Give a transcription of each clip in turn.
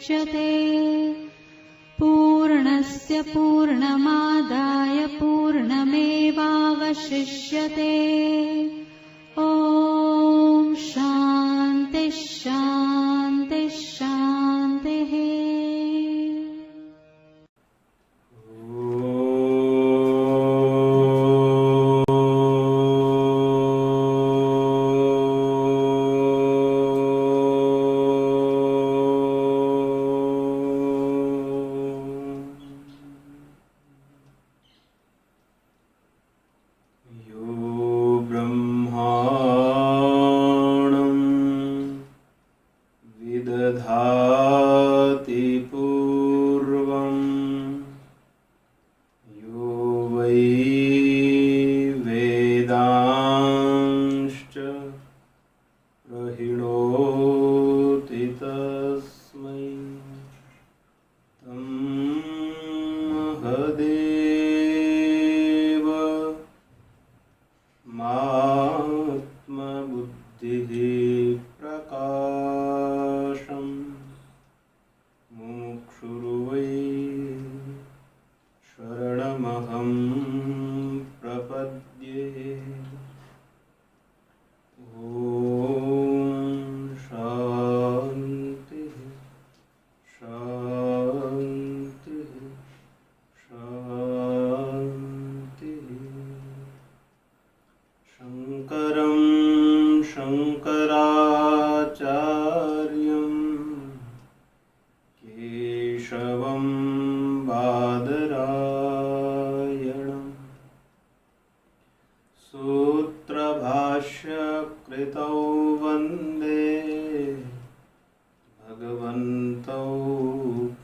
मुच्यते। पूर्णस्य पूर्णमादाय पूर्णमेवावशिष्यते। ॐ शान्ति शान्ति शान्तिः। विदधाति पूर्वं यो वै वेदांश्च प्रहिणोति तस्मै तं महदेव मात्मबुद्धिः प्रकाशम् मुमुक्षुर्वै शरणमहं प्रपद्ये। ॐ शान्तिः शान्तिः शान्तिः। शङ्करं शङ्कराचार्यं केशवं बादरायणं सूत्रभाष्यकृतौ वन्दे भगवन्तौ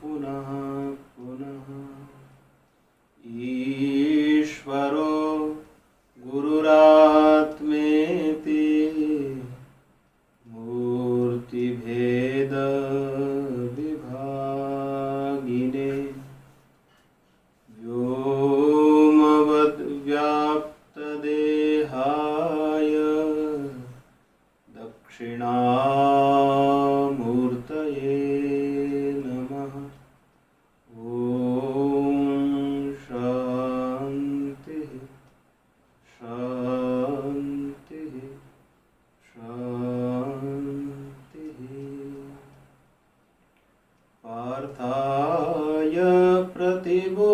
पुनः पुनः। ईश्वरो गुरुरात्मेति मूर्तिभेद विभागिने व्योमवद्व्याप्तदेहाय दक्षिणामूर्तये नमः। ॐ शान्तिः शान्तिः शान्तिः। पार्थाय प्रतिबोधितां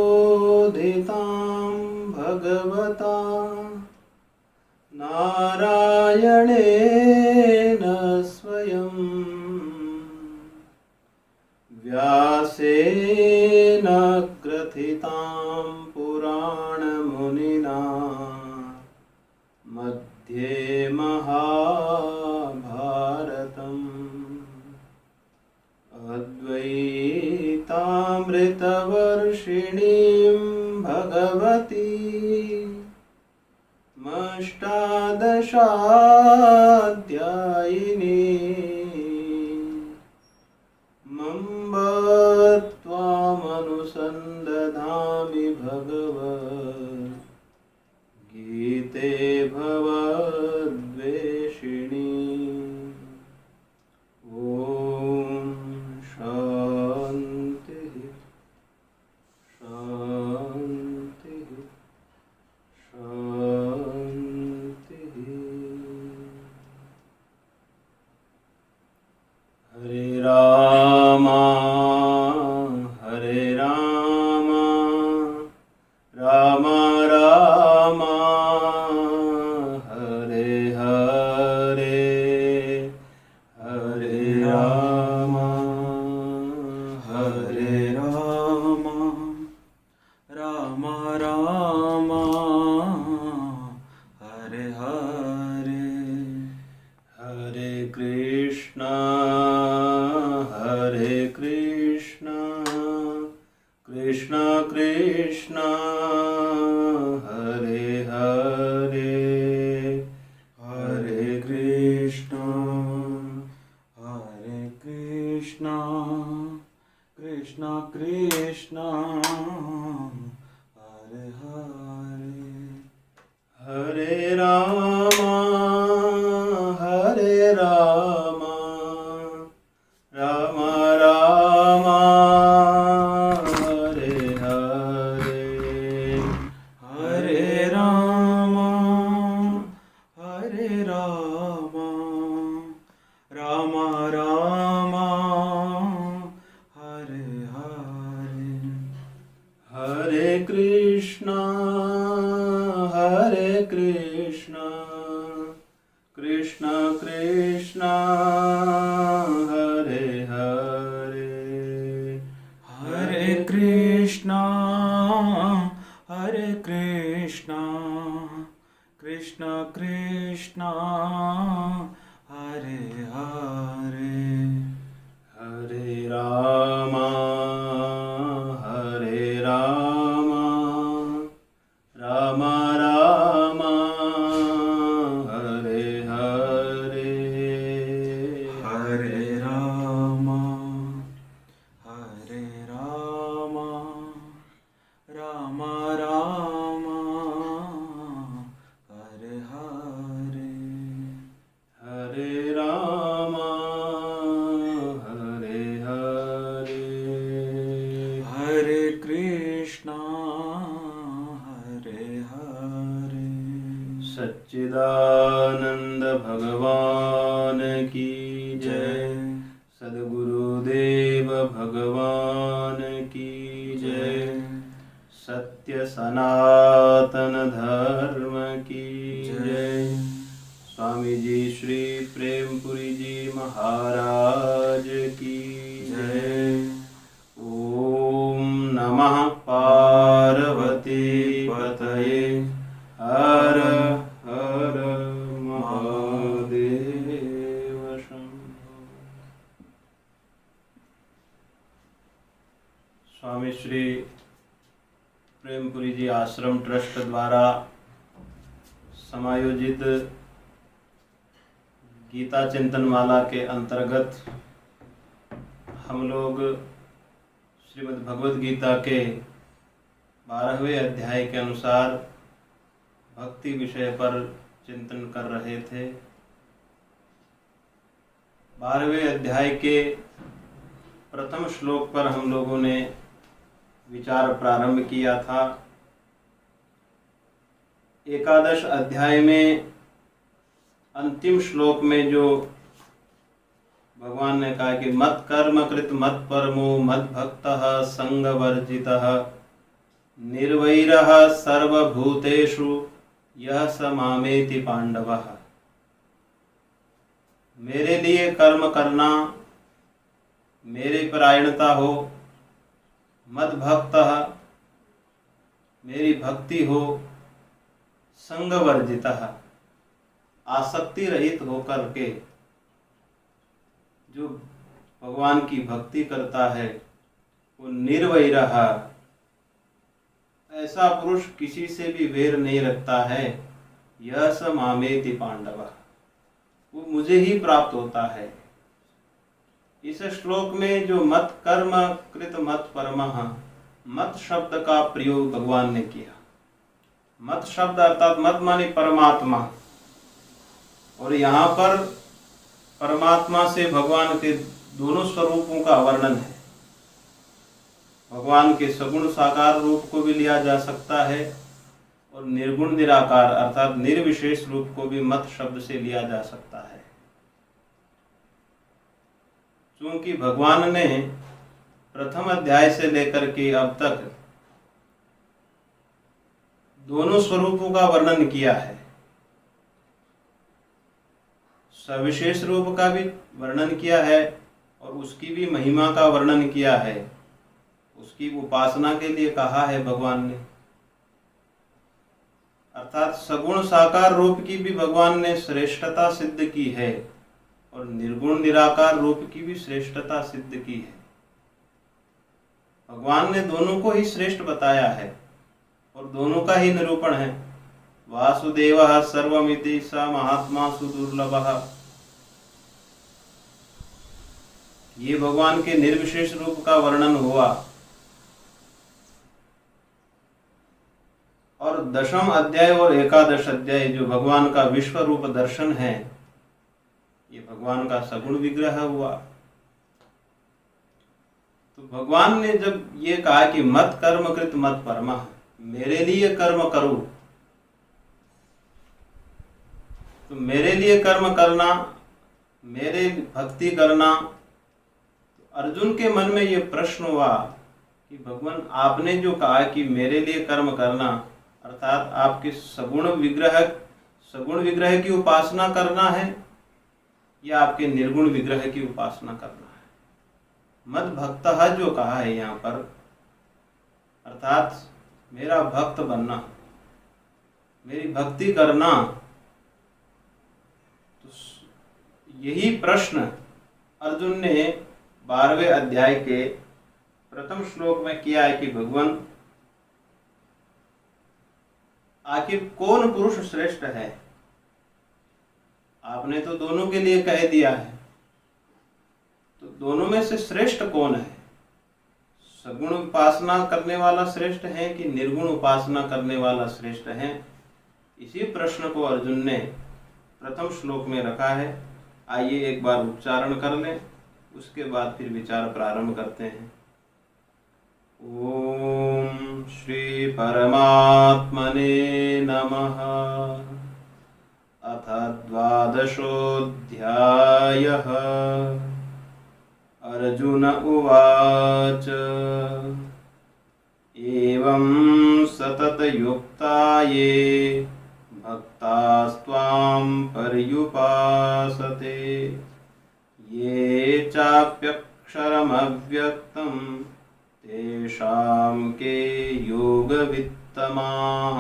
भगवता नारायणेन स्वयं व्यासेन ग्रथितां पुराणमुनिना मध्ये महाभारतम्। अद्वैतामृतवर्षिणीं भगवतीम् अष्टादशाध्यायिनीम् अम्ब त्वामनुसन्दधामि भगवद्गीते भवद्वेषिणी। ॐ शान्तिः शान्तिः शान्तिः। हरे राम हरे राम राम राम हरे हरे हरे राम हरे राम राम राम हरे हरे। हरे कृष्णा कृष्ण कृष्ण हरे हरे हरे कृष्ण कृष्ण कृष्ण हरे हरे। हरे राम राम राम कृष्ण कृष्ण कृष्ण हरे हरे हरे कृष्णा कृष्ण कृष्ण हरे हरे हरे रामा राम राम हरे हरे हरे राम राम राम हरे हरे हरे राम हरे हरे हरे कृष्णा हरे हरे सच्चिदानंद भगवान की जय सद्गुरुदेव भगवान की जय सत्य सनातन धर्म की जय स्वामी जी श्री प्रेमपुरी जी महाराज की जय ओम नमः पार्वती पतये हर हर महादेव शंभो। स्वामी श्री प्रेमपुरी जी आश्रम ट्रस्ट द्वारा समायोजित गीता चिंतन माला के अंतर्गत हम लोग श्रीमद् भगवद गीता के 12वें अध्याय के अनुसार भक्ति विषय पर चिंतन कर रहे थे। 12वें अध्याय के प्रथम श्लोक पर हम लोगों ने विचार प्रारंभ किया था। एकादश अध्याय में अंतिम श्लोक में जो भगवान ने कहा कि मत कर्म कृत मत परमो मत भक्तः संग वर्जितः निर्वैरः सर्वभूतेषु यह स मामेति पांडवः। मेरे लिए कर्म करना, मेरे परायणता हो, मद भक्तः मेरी भक्ति हो, संग वर्जितः आसक्ति रहित होकर के जो भगवान की भक्ति करता है वो निर्वैरः, ऐसा पुरुष किसी से भी वैर नहीं रखता है। यह स मामेति पांडवः, वो मुझे ही प्राप्त होता है। इस श्लोक में जो मत कर्म कृत मत परमः, मत शब्द का प्रयोग भगवान ने किया। मत शब्द अर्थात मत माने परमात्मा, और यहाँ पर परमात्मा से भगवान के दोनों स्वरूपों का वर्णन है। भगवान के सगुण साकार रूप को भी लिया जा सकता है और निर्गुण निराकार अर्थात निर्विशेष रूप को भी मत शब्द से लिया जा सकता है। क्योंकि भगवान ने प्रथम अध्याय से लेकर के अब तक दोनों स्वरूपों का वर्णन किया है। सविशेष रूप का भी वर्णन किया है और उसकी भी महिमा का वर्णन किया है। उसकी उपासना के लिए कहा है भगवान ने, अर्थात सगुण साकार रूप की भी भगवान ने श्रेष्ठता सिद्ध की है और निर्गुण निराकार रूप की भी श्रेष्ठता सिद्ध की है। भगवान ने दोनों को ही श्रेष्ठ बताया है और दोनों का ही निरूपण है। वासुदेवः सर्वमिति स महात्मा सुदुर्लभः, ये भगवान के निर्विशेष रूप का वर्णन हुआ। और दशम अध्याय और एकादश अध्याय जो भगवान का विश्व रूप दर्शन है, ये भगवान का सगुण विग्रह हुआ। तो भगवान ने जब ये कहा कि मत कर्म कृत मत परमः, मेरे लिए कर्म करो, तो मेरे लिए कर्म करना, मेरे भक्ति करना, तो अर्जुन के मन में ये प्रश्न हुआ कि भगवान आपने जो कहा कि मेरे लिए कर्म करना, अर्थात आपके सगुण विग्रह सगुण विग्रह की उपासना करना है या आपके निर्गुण विग्रह की उपासना करना है। मद भक्तः जो कहा है यहाँ पर, अर्थात मेरा भक्त बनना, मेरी भक्ति करना, तो यही प्रश्न अर्जुन ने 12वें अध्याय के प्रथम श्लोक में किया है कि भगवान आखिर कौन पुरुष श्रेष्ठ है। आपने तो दोनों के लिए कह दिया है, तो दोनों में से श्रेष्ठ कौन है? सगुण उपासना करने वाला श्रेष्ठ है कि निर्गुण उपासना करने वाला श्रेष्ठ है? इसी प्रश्न को अर्जुन ने प्रथम श्लोक में रखा है। आइए एक बार उच्चारण कर लें, उसके बाद फिर विचार प्रारंभ करते हैं। ओम श्री परमात्मने नमः। अथ 12ोऽध्यायः। अर्जुन उवाच एवं सततयुक्ता ये भक्तास्त्वां पर्युपासते ये चाप्यक्षरमव्यक्तं तेषां के योगवित्तमाः।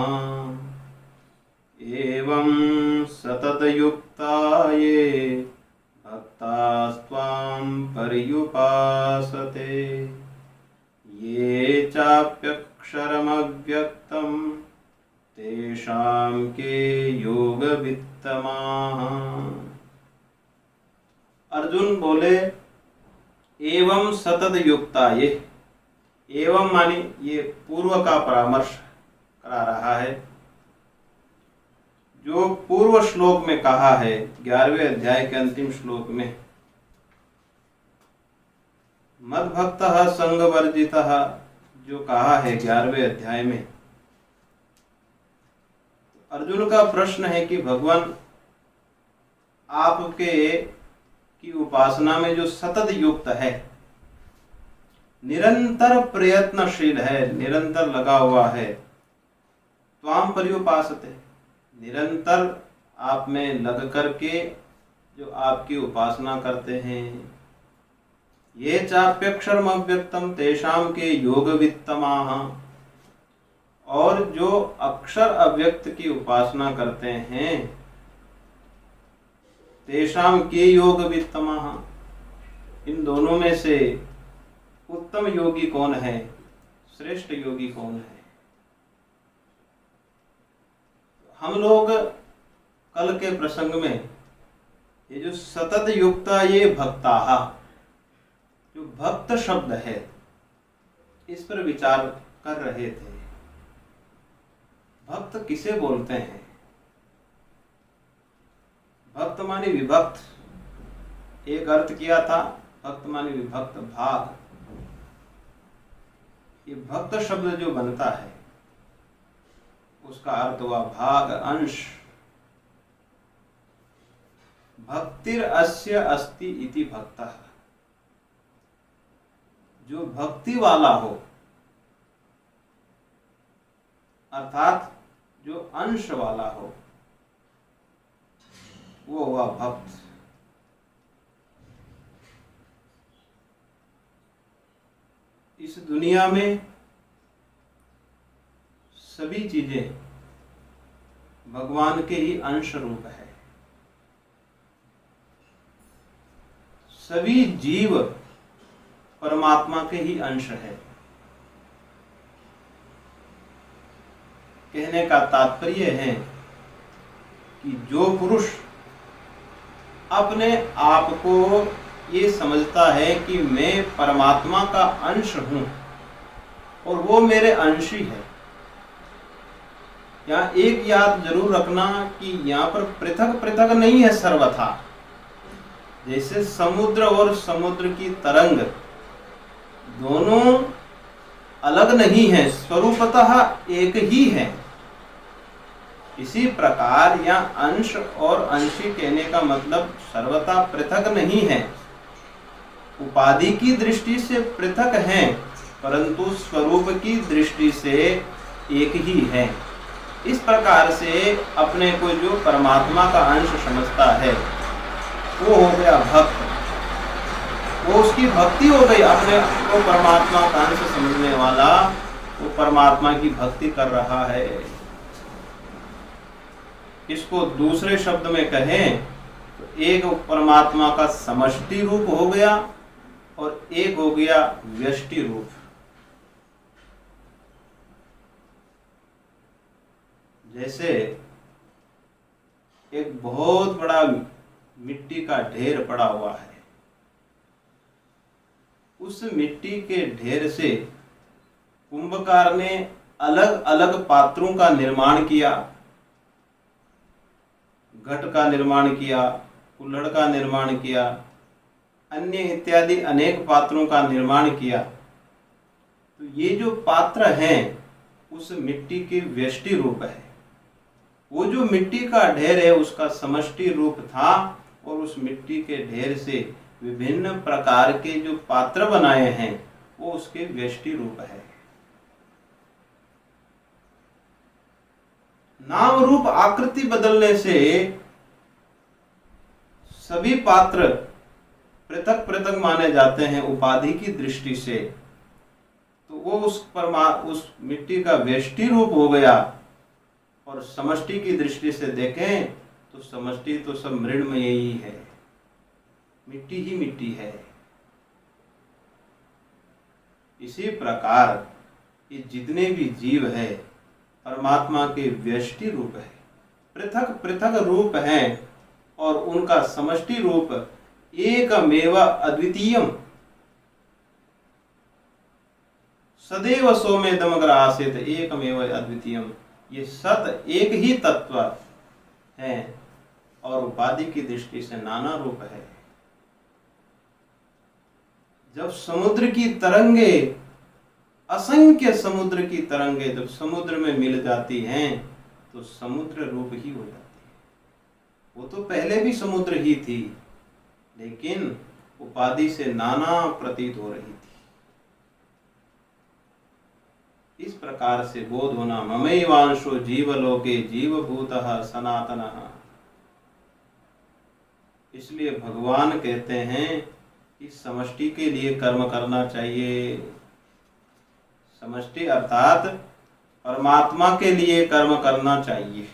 एवं सततयुक्ता ये भक्तास्त्वां पर्युपासते ये चाप्यक्षरमव्यक्तं तेषां के योगवित्तमाः। अर्जुन बोले एवं सतत युक्ता ये, एवं मानी ये पूर्व का परामर्श करा रहा है। जो पूर्व श्लोक में कहा है 11वें अध्याय के अंतिम श्लोक में, मद्भक्तः संगवर्जितः जो कहा है 11वें अध्याय में, अर्जुन का प्रश्न है कि भगवान आपके की उपासना में जो सतत युक्त है, निरंतर प्रयत्नशील है, निरंतर लगा हुआ है, त्वां पर्युपासते, निरंतर आप में लग करके जो आपकी उपासना करते हैं, ये चाप्यक्षरम अव्यक्तम तेषां के योगवित्तमाः, और जो अक्षर अव्यक्त की उपासना करते हैं तेषां के योगवित्तमाः, इन दोनों में से उत्तम योगी कौन है, श्रेष्ठ योगी कौन है? हम लोग कल के प्रसंग में ये जो सतत युक्ता ये भक्ताः, जो भक्त शब्द है इस पर विचार कर रहे थे। भक्त किसे बोलते हैं? भक्त माने विभक्त, एक अर्थ किया था, भक्त माने विभक्त भाग। ये भक्त शब्द जो बनता है उसका अर्थ हुआ भाग, अंश। भक्तिर अस्य अस्ति इति भक्तः, जो भक्ति वाला हो, अर्थात जो अंश वाला हो, वो हुआ भक्त। इस दुनिया में सभी चीजें भगवान के ही अंश रूप है। सभी जीव परमात्मा के ही अंश है। कहने का तात्पर्य है कि जो पुरुष अपने आप को ये समझता है कि मैं परमात्मा का अंश हूं और वो मेरे अंशी है। यहाँ एक याद जरूर रखना कि यहाँ पर पृथक पृथक नहीं है सर्वथा। जैसे समुद्र और समुद्र की तरंग दोनों अलग नहीं है, स्वरूपतः एक ही है। इसी प्रकार यहाँ अंश और अंशी कहने का मतलब सर्वथा पृथक नहीं है, उपाधि की दृष्टि से पृथक हैं, परंतु स्वरूप की दृष्टि से एक ही है। इस प्रकार से अपने को जो परमात्मा का अंश समझता है वो हो गया भक्त। वो उसकी भक्ति हो गई, अपने को परमात्मा का अंश समझने वाला वो परमात्मा की भक्ति कर रहा है। इसको दूसरे शब्द में कहें तो एक परमात्मा का समष्टि रूप हो गया और एक हो गया व्यष्टि रूप। जैसे एक बहुत बड़ा मिट्टी का ढेर पड़ा हुआ है, उस मिट्टी के ढेर से कुंभकार ने अलग अलग पात्रों का निर्माण किया, घट का निर्माण किया, कुल्हड़ का निर्माण किया, अन्य इत्यादि अनेक पात्रों का निर्माण किया। तो ये जो पात्र हैं उस मिट्टी के व्यष्टि रूप है। वो जो मिट्टी का ढेर है उसका समष्टि रूप था और उस मिट्टी के ढेर से विभिन्न प्रकार के जो पात्र बनाए हैं वो उसके व्यष्टि रूप है। नाम रूप आकृति बदलने से सभी पात्र पृथक पृथक माने जाते हैं उपाधि की दृष्टि से। तो वो उस मिट्टी का व्यष्टि रूप हो गया। और समष्टि की दृष्टि से देखें तो समष्टि तो सब मृण्मय ही है, मिट्टी ही मिट्टी है। इसी प्रकार ये जितने भी जीव है परमात्मा के व्यष्टि रूप है, पृथक पृथक रूप हैं और उनका समष्टि रूप एकमेव अद्वितीयम सदैव सौम्येदमग्र आसीत एकमेव अद्वितीयम। ये सत एक ही तत्व है और उपाधि की दृष्टि से नाना रूप है। जब समुद्र की तरंगे, असंख्य समुद्र की तरंगे जब समुद्र में मिल जाती हैं तो समुद्र रूप ही हो जाती है। वो तो पहले भी समुद्र ही थी लेकिन उपाधि से नाना प्रतीत हो रही थी। इस प्रकार से बोध होना ममैवांशो जीवलोके जीवभूतः सनातनः। इसलिए भगवान कहते हैं कि समष्टि के लिए कर्म करना चाहिए। समष्टि अर्थात परमात्मा के लिए कर्म करना चाहिए,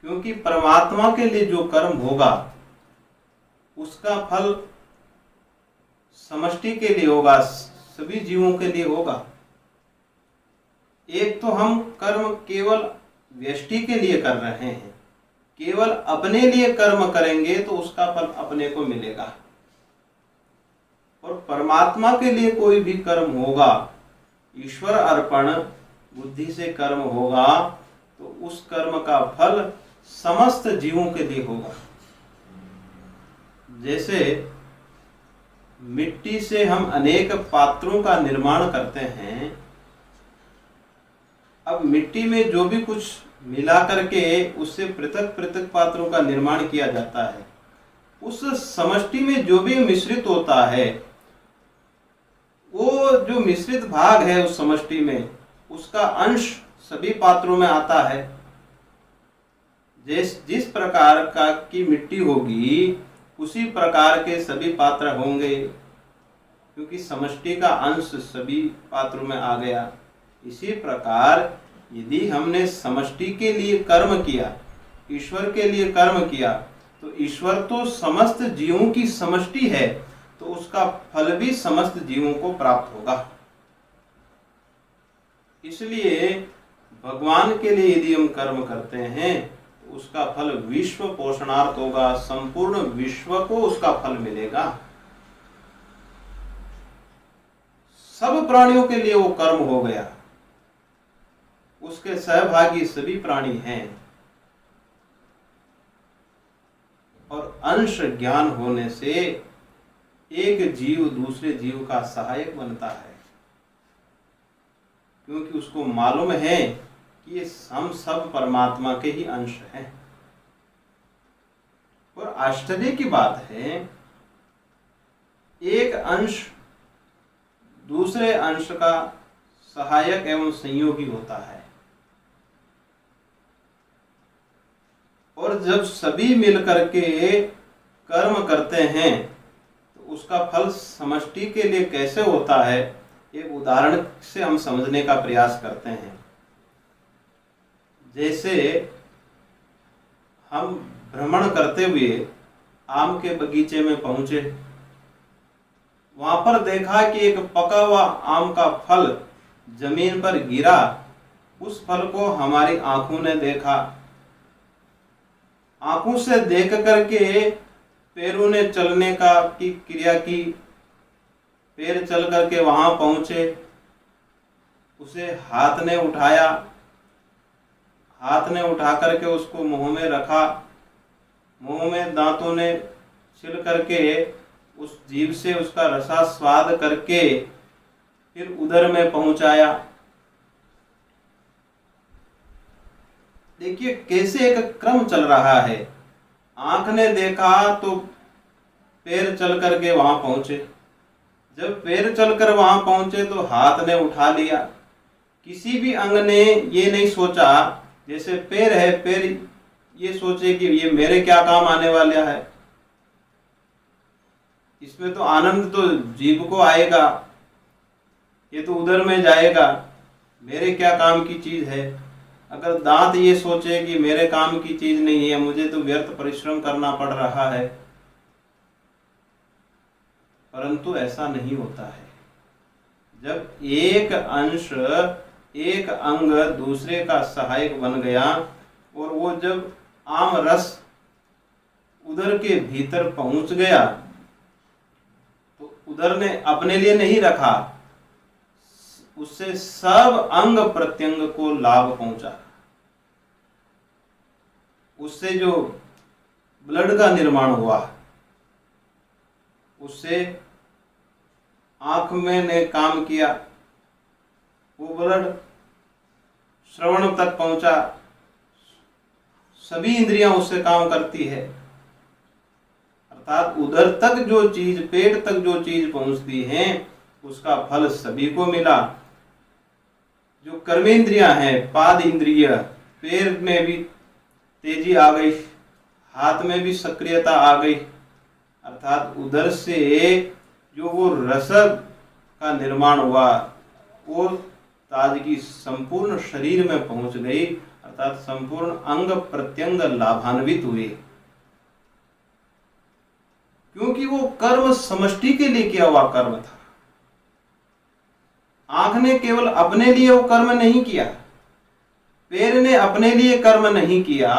क्योंकि परमात्मा के लिए जो कर्म होगा उसका फल समष्टि के लिए होगा, सभी जीवों के लिए होगा। एक तो हम कर्म केवल व्यष्टि के लिए कर रहे हैं, केवल अपने लिए कर्म करेंगे तो उसका फल अपने को मिलेगा। और परमात्मा के लिए कोई भी कर्म होगा, ईश्वर अर्पण बुद्धि से कर्म होगा तो उस कर्म का फल समस्त जीवों के लिए होगा। जैसे मिट्टी से हम अनेक पात्रों का निर्माण करते हैं। अब मिट्टी में जो भी कुछ मिला करके उससे पृथक पृथक पात्रों का निर्माण किया जाता है, उस समष्टि में जो भी मिश्रित होता है वो जो मिश्रित भाग है उस समष्टि में उसका अंश सभी पात्रों में आता है। जिस प्रकार का की मिट्टी होगी उसी प्रकार के सभी पात्र होंगे, क्योंकि समष्टि का अंश सभी पात्रों में आ गया। इसी प्रकार यदि हमने समष्टि के लिए कर्म किया, ईश्वर के लिए कर्म किया, तो ईश्वर तो समस्त जीवों की समष्टि है, तो उसका फल भी समस्त जीवों को प्राप्त होगा। इसलिए भगवान के लिए यदि हम कर्म करते हैं तो उसका फल विश्व पोषणार्थ होगा, संपूर्ण विश्व को उसका फल मिलेगा। सब प्राणियों के लिए वो कर्म हो गया, उसके सहभागी सभी प्राणी हैं। और अंश ज्ञान होने से एक जीव दूसरे जीव का सहायक बनता है, क्योंकि उसको मालूम है कि हम सब परमात्मा के ही अंश हैं। और आश्चर्य की बात है, एक अंश दूसरे अंश का सहायक एवं संयोगी होता है। और जब सभी मिलकर के कर्म करते हैं तो उसका फल समष्टि के लिए कैसे होता है, एक उदाहरण से हम समझने का प्रयास करते हैं। जैसे हम भ्रमण करते हुए आम के बगीचे में पहुंचे, वहां पर देखा कि एक पका हुआ आम का फल जमीन पर गिरा। उस फल को हमारी आंखों ने देखा, आंखों से देख करके पैरों ने चलने की क्रिया की, पैर चल करके वहां पहुंचे, उसे हाथ ने उठाया, हाथ ने उठा करके उसको मुंह में रखा, मुंह में दांतों ने छिल करके उस जीभ से उसका रसा स्वाद करके फिर उदर में पहुंचाया। देखिए कैसे एक क्रम चल रहा है। आंख ने देखा तो पैर चल करके वहां पहुंचे, जब पैर चलकर वहां पहुंचे तो हाथ ने उठा लिया। किसी भी अंग ने ये नहीं सोचा, जैसे पैर है, पैर ये सोचे कि ये मेरे क्या काम आने वाला है, इसमें तो आनंद तो जीभ को आएगा, ये तो उदर में जाएगा, मेरे क्या काम की चीज है। अगर दांत ये सोचे कि मेरे काम की चीज नहीं है, मुझे तो व्यर्थ परिश्रम करना पड़ रहा है, परंतु ऐसा नहीं होता है। जब एक अंश, एक अंग दूसरे का सहायक बन गया और वो जब आम रस उदर के भीतर पहुंच गया तो उदर ने अपने लिए नहीं रखा, उससे सब अंग प्रत्यंग को लाभ पहुंचा। उससे जो ब्लड का निर्माण हुआ, उससे आंख में ने काम किया, वो ब्लड श्रवण तक पहुंचा, सभी इंद्रियां उससे काम करती है। अर्थात उधर तक जो चीज, पेट तक जो चीज पहुंचती है उसका फल सभी को मिला। जो कर्मेंद्रियां हैं, पाद इंद्रिय, पैर में भी तेजी आ गई, हाथ में भी सक्रियता आ गई, अर्थात उधर से जो वो रस का निर्माण हुआ वो ताजगी संपूर्ण शरीर में पहुंच गई, अर्थात संपूर्ण अंग प्रत्यंग लाभान्वित हुए। क्योंकि वो कर्म समष्टि के लिए किया हुआ कर्म था। आंख ने केवल अपने लिए वो कर्म नहीं किया, पैर ने अपने लिए कर्म नहीं किया,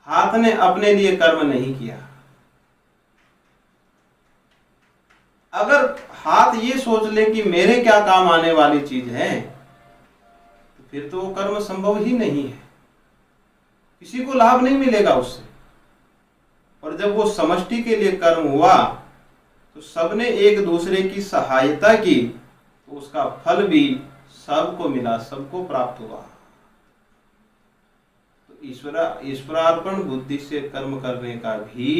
हाथ ने अपने लिए कर्म नहीं किया। अगर हाथ ये सोच ले कि मेरे क्या काम आने वाली चीज है, तो फिर तो वो कर्म संभव ही नहीं है, किसी को लाभ नहीं मिलेगा उससे। और जब वो समष्टि के लिए कर्म हुआ तो सबने एक दूसरे की सहायता की, तो उसका फल भी सबको मिला, सबको प्राप्त हुआ। तो ईश्वरार्पण बुद्धि से कर्म करने का भी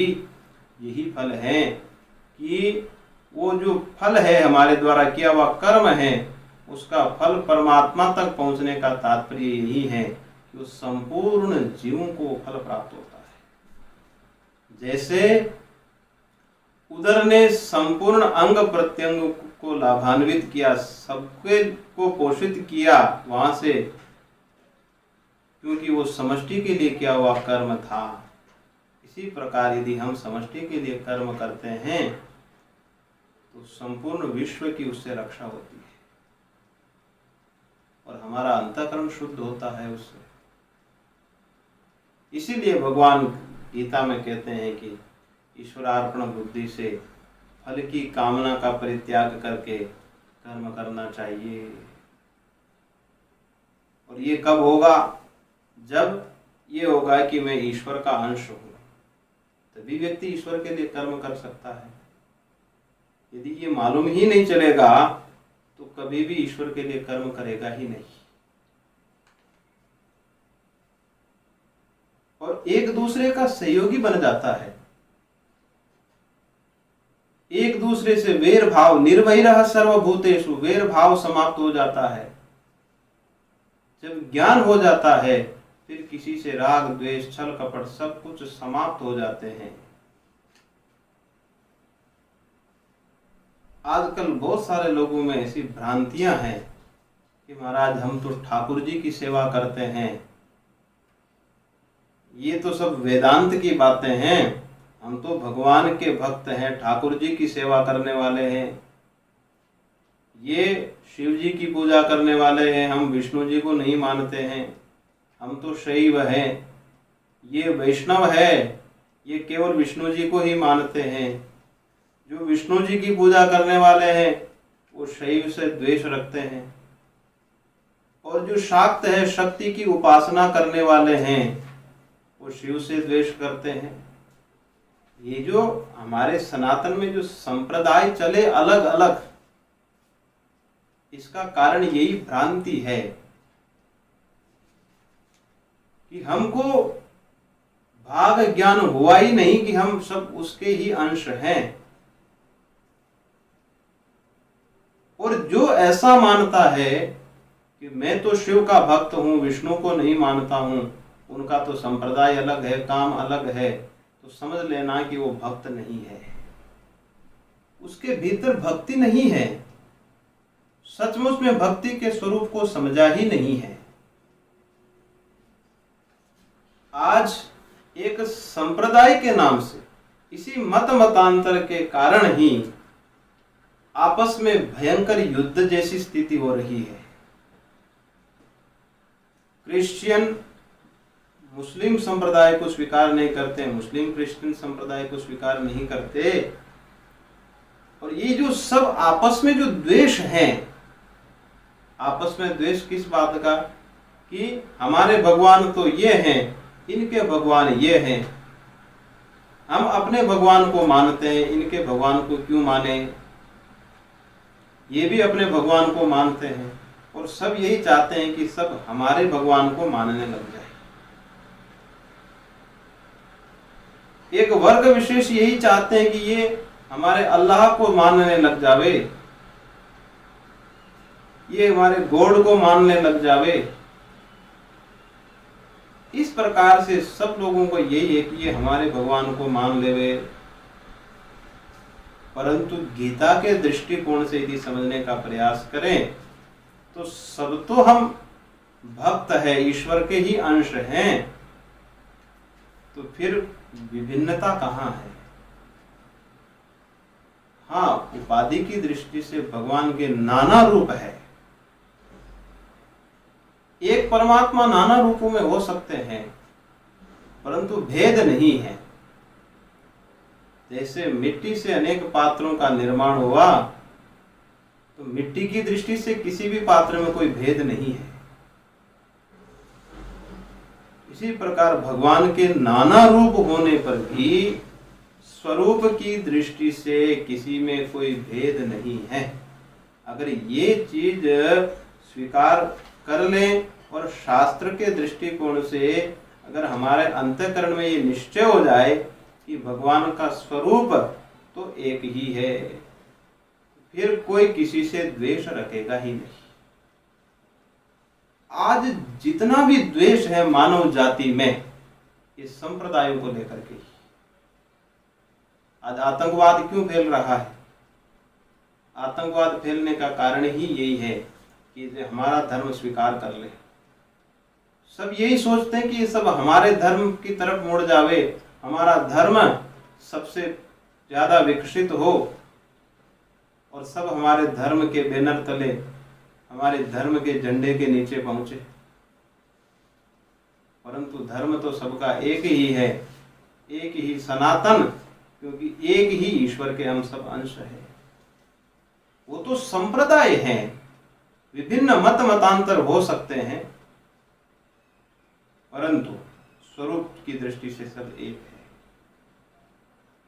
यही फल है कि वो जो फल है हमारे द्वारा किया हुआ कर्म है, उसका फल परमात्मा तक पहुंचने का तात्पर्य यही है कि उस संपूर्ण जीवों को फल प्राप्त होता है। जैसे उदर ने संपूर्ण अंग प्रत्यंग को लाभान्वित किया, सबके को पोषित किया वहां से, क्योंकि वो समष्टि के लिए किया हुआ कर्म था। इसी प्रकार यदि हम समष्टि के लिए कर्म करते हैं तो संपूर्ण विश्व की उससे रक्षा होती है और हमारा अंतःकरण शुद्ध होता है उससे। इसीलिए भगवान गीता में कहते हैं कि ईश्वरार्पण बुद्धि से फल की कामना का परित्याग करके कर्म करना चाहिए। और ये कब होगा? जब ये होगा कि मैं ईश्वर का अंश हूं, तभी व्यक्ति ईश्वर के लिए कर्म कर सकता है। यदि ये मालूम ही नहीं चलेगा तो कभी भी ईश्वर के लिए कर्म करेगा ही नहीं। और एक दूसरे का सहयोगी बन जाता है, एक दूसरे से वेर भाव, निर्वैरः सर्वभूतेषु, वेर भाव समाप्त हो जाता है। जब ज्ञान हो जाता है फिर किसी से राग द्वेष छल कपट सब कुछ समाप्त हो जाते हैं। आजकल बहुत सारे लोगों में ऐसी भ्रांतियां हैं कि महाराज हम तो ठाकुर जी की सेवा करते हैं, ये तो सब वेदांत की बातें हैं, हम तो भगवान के भक्त हैं, ठाकुर जी की सेवा करने वाले हैं, ये शिव जी की पूजा करने वाले हैं, हम विष्णु जी को नहीं मानते हैं, हम तो शैव हैं, ये वैष्णव है, ये केवल विष्णु जी को ही मानते हैं। जो विष्णु जी की पूजा करने वाले हैं वो शैव से द्वेष रखते हैं, और जो शाक्त है, शक्ति की उपासना करने वाले हैं, वो शिव से द्वेष करते हैं। ये जो हमारे सनातन में जो संप्रदाय चले अलग अलग, इसका कारण यही भ्रांति है कि हमको भाग ज्ञान हुआ ही नहीं कि हम सब उसके ही अंश हैं। और जो ऐसा मानता है कि मैं तो शिव का भक्त हूं, विष्णु को नहीं मानता हूं, उनका तो संप्रदाय अलग है, काम अलग है, तो समझ लेना कि वो भक्त नहीं है, उसके भीतर भक्ति नहीं है, सचमुच में भक्ति के स्वरूप को समझा ही नहीं है। आज एक संप्रदाय के नाम से, इसी मत मतांतर के कारण ही आपस में भयंकर युद्ध जैसी स्थिति हो रही है। क्रिश्चियन मुस्लिम संप्रदाय को स्वीकार नहीं करते, मुस्लिम क्रिश्चियन संप्रदाय को स्वीकार नहीं करते, और ये जो सब आपस में जो द्वेष है, आपस में द्वेष किस बात का कि हमारे भगवान तो ये हैं, इनके भगवान ये हैं, हम अपने भगवान को मानते हैं, इनके भगवान को क्यों माने, ये भी अपने भगवान को मानते हैं, और सब यही चाहते हैं कि सब हमारे भगवान को मानने लग जाए। एक वर्ग विशेष यही चाहते हैं कि ये हमारे अल्लाह को मानने लग जावे, ये हमारे गॉड को मानने लग जावे। इस प्रकार से सब लोगों को यही है कि ये हमारे भगवान को मान लेवे। परंतु गीता के दृष्टिकोण से यदि समझने का प्रयास करें तो सब तो हम भक्त है, ईश्वर के ही अंश हैं, तो फिर विभिन्नता कहाँ है? हाँ, उपाधि की दृष्टि से भगवान के नाना रूप है, एक परमात्मा नाना रूपों में हो सकते हैं, परंतु भेद नहीं है। जैसे मिट्टी से अनेक पात्रों का निर्माण हुआ, तो मिट्टी की दृष्टि से किसी भी पात्र में कोई भेद नहीं है। इसी प्रकार भगवान के नाना रूप होने पर भी स्वरूप की दृष्टि से किसी में कोई भेद नहीं है। अगर ये चीज स्वीकार कर लें और शास्त्र के दृष्टिकोण से अगर हमारे अंतःकरण में ये निश्चय हो जाए कि भगवान का स्वरूप तो एक ही है, फिर कोई किसी से द्वेष रखेगा ही नहीं। आज जितना भी द्वेष है मानव जाति में, इस संप्रदायों को लेकर के, आज आतंकवाद क्यों फैल रहा है? आतंकवाद फैलने का कारण ही यही है कि हमारा धर्म स्वीकार कर ले। सब यही सोचते हैं कि ये सब हमारे धर्म की तरफ मुड़ जावे, हमारा धर्म सबसे ज्यादा विकसित हो और सब हमारे धर्म के बैनर तले, हमारे धर्म के झंडे के नीचे पहुंचे। परंतु धर्म तो सबका एक ही है, एक ही सनातन, क्योंकि एक ही ईश्वर के हम सब अंश हैं। वो तो संप्रदाय हैं, विभिन्न मत मतांतर हो सकते हैं, परंतु स्वरूप की दृष्टि से सब एक है।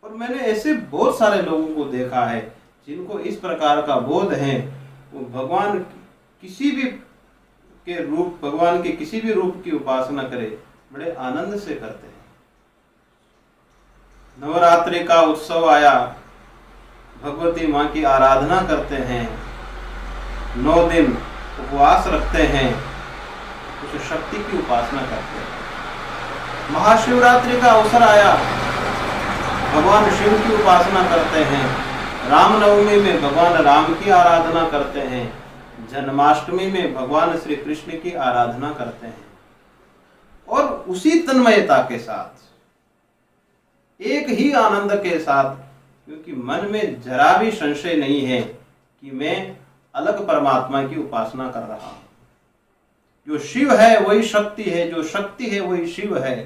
और मैंने ऐसे बहुत सारे लोगों को देखा है जिनको इस प्रकार का बोध है, वो भगवान किसी भी के रूप, भगवान के किसी भी रूप की उपासना करे, बड़े आनंद से करते हैं। नवरात्रि का उत्सव आया, भगवती माँ की आराधना करते हैं, 9 दिन उपवास रखते हैं, उस शक्ति की उपासना करते हैं। महाशिवरात्रि का अवसर आया, भगवान शिव की उपासना करते हैं। रामनवमी में भगवान राम की आराधना करते हैं। जन्माष्टमी में भगवान श्री कृष्ण की आराधना करते हैं। और उसी तन्मयता के साथ, एक ही आनंद के साथ, क्योंकि मन में जरा भी संशय नहीं है कि मैं अलग परमात्मा की उपासना कर रहा हूं। जो शिव है वही शक्ति है, जो शक्ति है वही शिव है।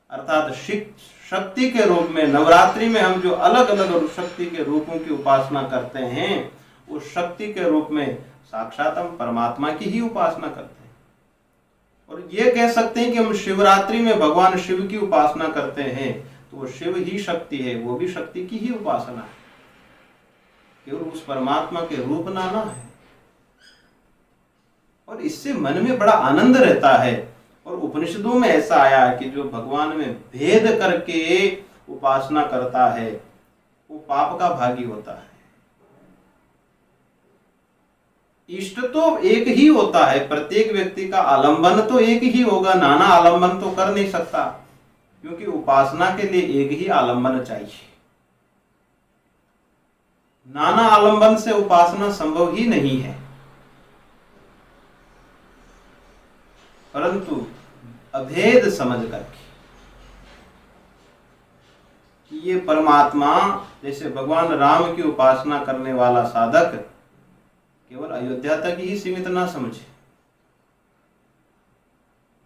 अर्थात शक्ति के रूप में नवरात्रि में हम जो अलग अलग शक्ति के रूपों की उपासना करते हैं, उस शक्ति के रूप में साक्षात हम परमात्मा की ही उपासना करते हैं। और ये कह सकते हैं कि हम शिवरात्रि में भगवान शिव की उपासना करते हैं, तो वो शिव ही शक्ति है, वो भी शक्ति की ही उपासना है, केवल उस परमात्मा के रूप नाना है। और इससे मन में बड़ा आनंद रहता है। और उपनिषदों में ऐसा आया है कि जो भगवान में भेद करके उपासना करता है वो पाप का भागी होता है। इष्ट तो एक ही होता है, प्रत्येक व्यक्ति का आलंबन तो एक ही होगा, नाना आलंबन तो कर नहीं सकता, क्योंकि उपासना के लिए एक ही आलंबन चाहिए। नाना आलंबन से उपासना संभव ही नहीं है। परंतु अभेद समझ करके कि ये परमात्मा, जैसे भगवान राम की उपासना करने वाला साधक केवल अयोध्या तक ही सीमित ना समझे।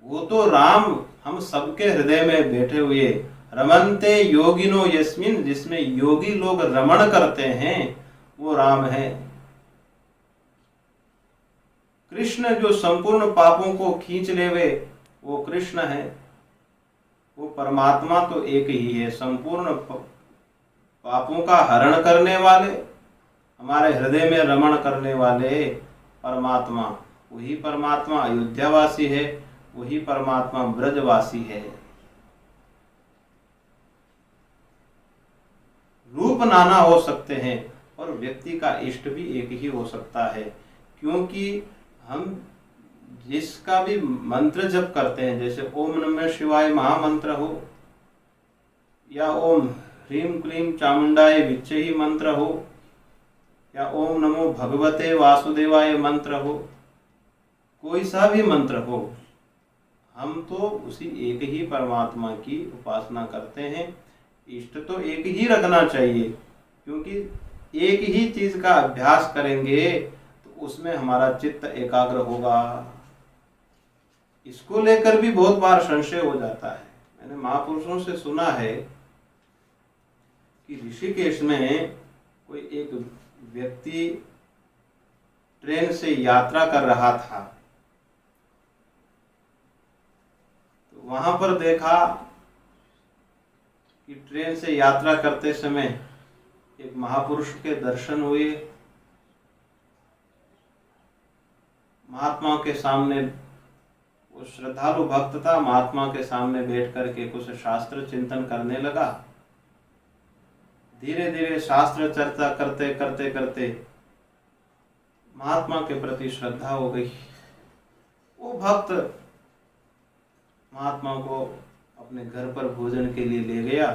वो तो राम हम सबके हृदय में बैठे हुए रमन्ते योगिनो यस्मिन, जिसमें योगी लोग रमण करते हैं, वो राम है। कृष्ण जो संपूर्ण पापों को खींच लेवे, वो कृष्ण है। वो परमात्मा तो एक ही है, संपूर्ण पापों का हरण करने वाले, हमारे हृदय में रमण करने वाले परमात्मा, वही परमात्मा अयोध्यावासी है, वही परमात्मा ब्रजवासी है। रूप नाना हो सकते हैं और व्यक्ति का इष्ट भी एक ही हो सकता है, क्योंकि हम जिसका भी मंत्र जप करते हैं, जैसे ओम नमः शिवाय महामंत्र हो, या ओम ह्रीम क्लीम चामुंडाय विच्चेहि मंत्र हो, या ओम नमो भगवते वासुदेवाय मंत्र हो, कोई सा भी मंत्र हो, हम तो उसी एक ही परमात्मा की उपासना करते हैं। इष्ट तो एक ही रखना चाहिए, क्योंकि एक ही चीज का अभ्यास करेंगे तो उसमें हमारा चित्त एकाग्र होगा। इसको लेकर भी बहुत बार संशय हो जाता है। मैंने महापुरुषों से सुना है कि ऋषिकेश में कोई एक व्यक्ति ट्रेन से यात्रा कर रहा था, तो वहां पर देखा कि ट्रेन से यात्रा करते समय एक महापुरुष के दर्शन हुए। महात्मा के सामने, वो श्रद्धालु भक्त था, महात्मा के सामने बैठ करके कुछ शास्त्र चिंतन करने लगा। धीरे धीरे शास्त्र चर्चा करते करते करते महात्मा के प्रति श्रद्धा हो गई। वो भक्त महात्मा को अपने घर पर भोजन के लिए ले गया,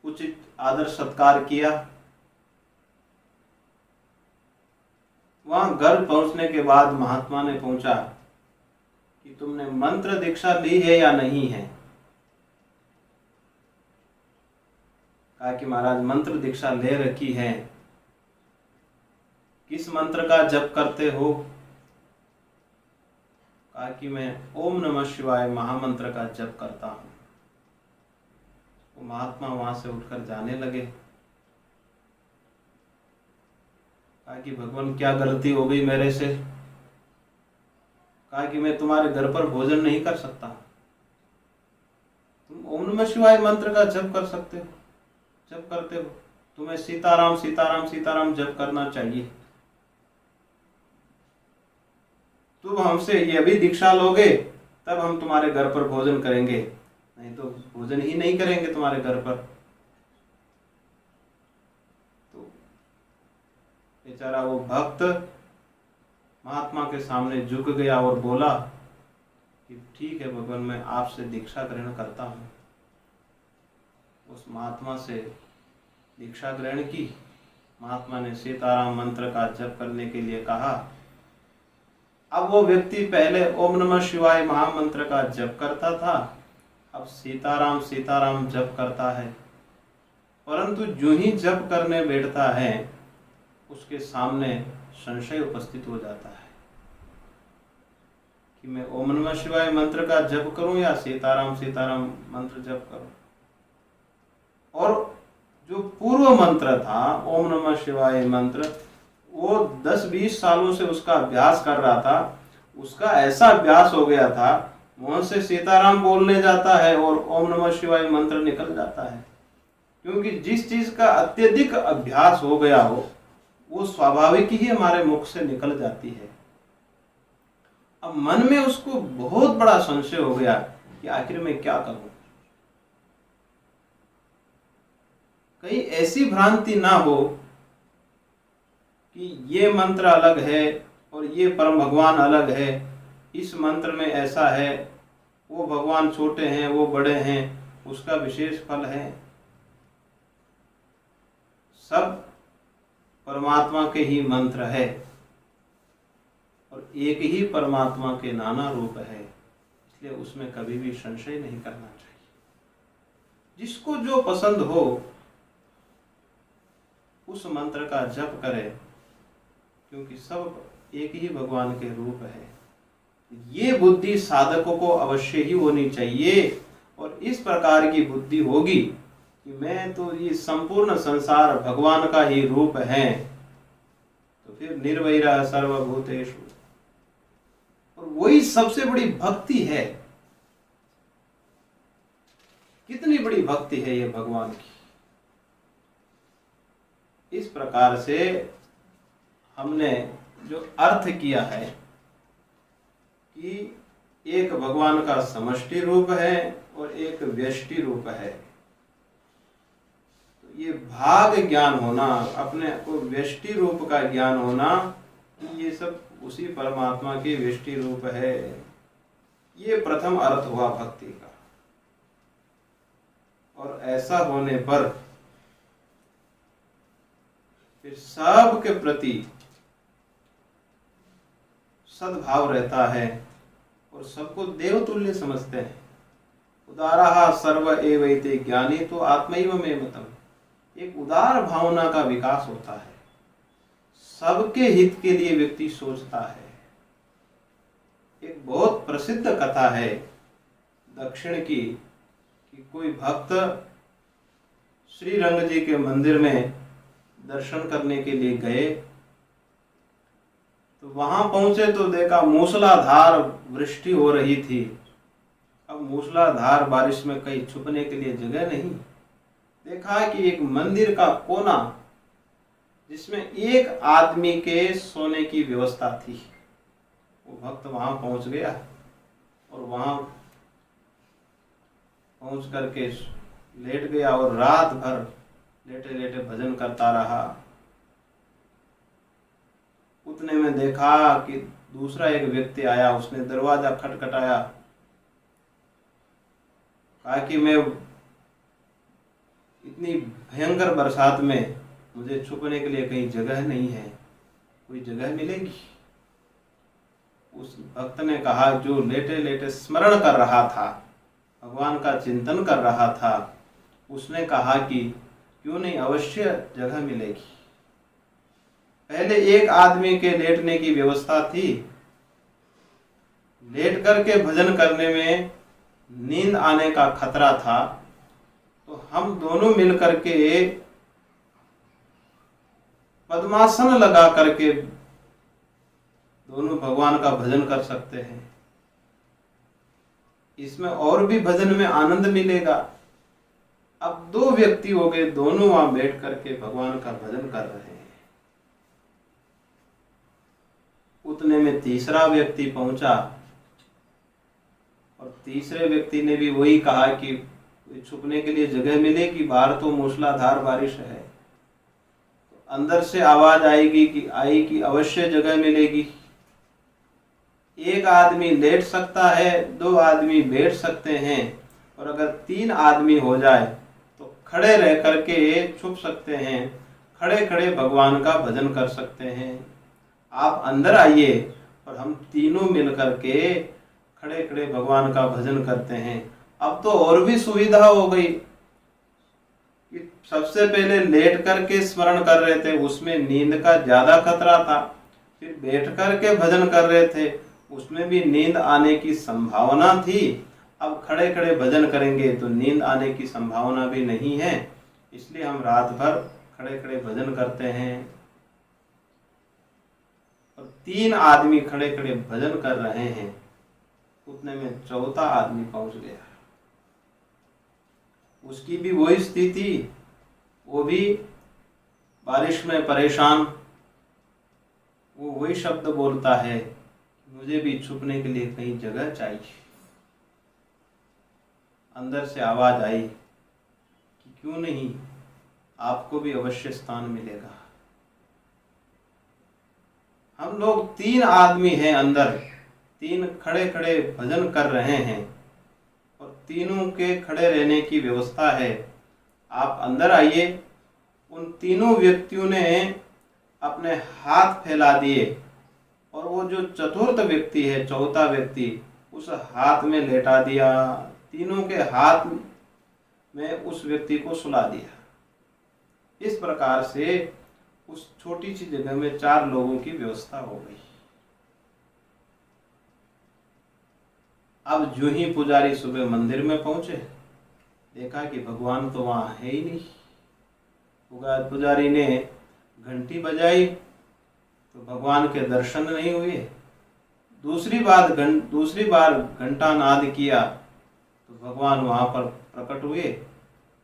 उचित आदर सत्कार किया। वहां घर पहुंचने के बाद महात्मा ने पूछा कि तुमने मंत्र दीक्षा ली है या नहीं है? कहा कि महाराज मंत्र दीक्षा ले रखी है। किस मंत्र का जप करते हो? कहा कि मैं ओम नमः शिवाय महामंत्र का जप करता हूं। वो महात्मा वहां से उठकर जाने लगे। कहा कि भगवान क्या गलती हो गई मेरे से? कहा कि मैं तुम्हारे घर पर भोजन नहीं कर सकता, तुम ओम नमः शिवाय मंत्र का जप कर सकते हो, जप करते हो, तुम्हें सीताराम सीताराम सीताराम जप करना चाहिए। तुम हमसे ये भी दीक्षा लोगे तब हम तुम्हारे घर पर भोजन करेंगे, नहीं तो भोजन ही नहीं करेंगे तुम्हारे घर पर। बेचारा वो भक्त महात्मा के सामने झुक गया और बोला कि ठीक है भगवान, मैं आपसे दीक्षा ग्रहण करता हूँ। उस महात्मा से दीक्षा ग्रहण की। महात्मा ने सीताराम मंत्र का जप करने के लिए कहा। अब वो व्यक्ति पहले ओम नमः शिवाय महामंत्र का जप करता था, अब सीताराम सीताराम जप करता है। परंतु जो ही जप करने बैठता है उसके सामने संशय उपस्थित हो जाता है कि मैं ओम नमः शिवाय मंत्र का जप करूं या सीताराम सीताराम मंत्र जप करूं। और जो पूर्व मंत्र था ओम नमः शिवाय मंत्र, वो 10-20 सालों से उसका अभ्यास कर रहा था। उसका ऐसा अभ्यास हो गया था, मुंह से सीताराम बोलने जाता है और ओम नमः शिवाय मंत्र निकल जाता है। क्योंकि जिस चीज का अत्यधिक अभ्यास हो गया हो वो स्वाभाविक ही हमारे मुख से निकल जाती है। अब मन में उसको बहुत बड़ा संशय हो गया कि आखिर मैं क्या करूं। कहीं ऐसी भ्रांति ना हो कि ये मंत्र अलग है और ये परम भगवान अलग है, इस मंत्र में ऐसा है, वो भगवान छोटे हैं वो बड़े हैं, उसका विशेष फल है। सब परमात्मा के ही मंत्र है और एक ही परमात्मा के नाना रूप है, इसलिए उसमें कभी भी संशय नहीं करना चाहिए। जिसको जो पसंद हो उस मंत्र का जप करे, क्योंकि सब एक ही भगवान के रूप है। ये बुद्धि साधकों को अवश्य ही होनी चाहिए। और इस प्रकार की बुद्धि होगी कि मैं तो ये संपूर्ण संसार भगवान का ही रूप है, तो फिर निर्वैरः सर्वभूतेषु, और वही सबसे बड़ी भक्ति है। कितनी बड़ी भक्ति है ये भगवान की। इस प्रकार से हमने जो अर्थ किया है कि एक भगवान का समष्टि रूप है और एक व्यष्टि रूप है, तो ये भाग ज्ञान होना, अपने को व्यष्टि रूप का ज्ञान होना कि ये सब उसी परमात्मा के व्यष्टि रूप है, ये प्रथम अर्थ हुआ भक्ति का। और ऐसा होने पर फिर सब के प्रति सद्भाव रहता है और सबको देवतुल्य समझते हैं। उदारः सर्व एवैते ज्ञानी तो आत्मैव मे मतम्। एक उदार भावना का विकास होता है, सबके हित के लिए व्यक्ति सोचता है। एक बहुत प्रसिद्ध कथा है दक्षिण की कि कोई भक्त श्री रंग जी के मंदिर में दर्शन करने के लिए गए, तो वहां पहुंचे तो देखा मूसलाधार वृष्टि हो रही थी। अब मूसलाधार बारिश में कहीं छुपने के लिए जगह नहीं। देखा कि एक मंदिर का कोना जिसमें एक आदमी के सोने की व्यवस्था थी, वो भक्त वहां पहुंच गया और वहां पहुंच करके लेट गया और रात भर लेटे लेटे भजन करता रहा। उतने में देखा कि दूसरा एक व्यक्ति आया, उसने दरवाजा खटखटाया, कहा कि मैं इतनी भयंकर बरसात में मुझे छुपने के लिए कहीं जगह नहीं है, कोई जगह मिलेगी? उस भक्त ने कहा, जो लेटे लेटे स्मरण कर रहा था, भगवान का चिंतन कर रहा था, उसने कहा कि क्यों नहीं, अवश्य जगह मिलेगी। पहले एक आदमी के लेटने की व्यवस्था थी, लेट करके भजन करने में नींद आने का खतरा था, तो हम दोनों मिलकर के पद्मासन लगा करके दोनों भगवान का भजन कर सकते हैं। इसमें और भी भजन में आनंद मिलेगा। अब दो व्यक्ति हो गए, दोनों वहां बैठ करके भगवान का भजन कर रहे हैं। उतने में तीसरा व्यक्ति पहुंचा और तीसरे व्यक्ति ने भी वही कहा कि छुपने के लिए जगह मिलेगी, बाहर तो मूसलाधार बारिश है। तो अंदर से आवाज आएगी कि अवश्य जगह मिलेगी। एक आदमी लेट सकता है, 2 आदमी बैठ सकते हैं, और अगर 3 आदमी हो जाए तो खड़े रह करके छुप सकते हैं, खड़े खड़े भगवान का भजन कर सकते हैं। आप अंदर आइए और हम तीनों मिल करके खड़े खड़े भगवान का भजन करते हैं। अब तो और भी सुविधा हो गई कि सबसे पहले लेट करके स्मरण कर रहे थे, उसमें नींद का ज्यादा खतरा था। फिर बैठ करके भजन कर रहे थे, उसमें भी नींद आने की संभावना थी। अब खड़े खड़े भजन करेंगे तो नींद आने की संभावना भी नहीं है, इसलिए हम रात भर खड़े खड़े भजन करते हैं। और 3 आदमी खड़े खड़े भजन कर रहे हैं, उतने में 4था आदमी पहुंच गया। उसकी भी वही स्थिति, वो भी बारिश में परेशान। वो वही शब्द बोलता है, मुझे भी छुपने के लिए कहीं जगह चाहिए। अंदर से आवाज आई कि क्यों नहीं, आपको भी अवश्य स्थान मिलेगा। हम लोग 3 आदमी हैं अंदर, 3 खड़े खड़े भजन कर रहे हैं और तीनों के खड़े रहने की व्यवस्था है। आप अंदर आइए। उन तीनों व्यक्तियों ने अपने हाथ फैला दिए और वो जो चतुर्थ व्यक्ति है, 4था व्यक्ति, उस हाथ में लेटा दिया। तीनों के हाथ में उस व्यक्ति को सुला दिया। इस प्रकार से उस छोटी सी जगह में 4 लोगों की व्यवस्था हो गई। अब जो ही पुजारी सुबह मंदिर में पहुंचे, देखा कि भगवान तो वहां है ही नहीं। पुजारी ने घंटी बजाई तो भगवान के दर्शन नहीं हुए। दूसरी बार घंटा नाद किया तो भगवान वहां पर प्रकट हुए।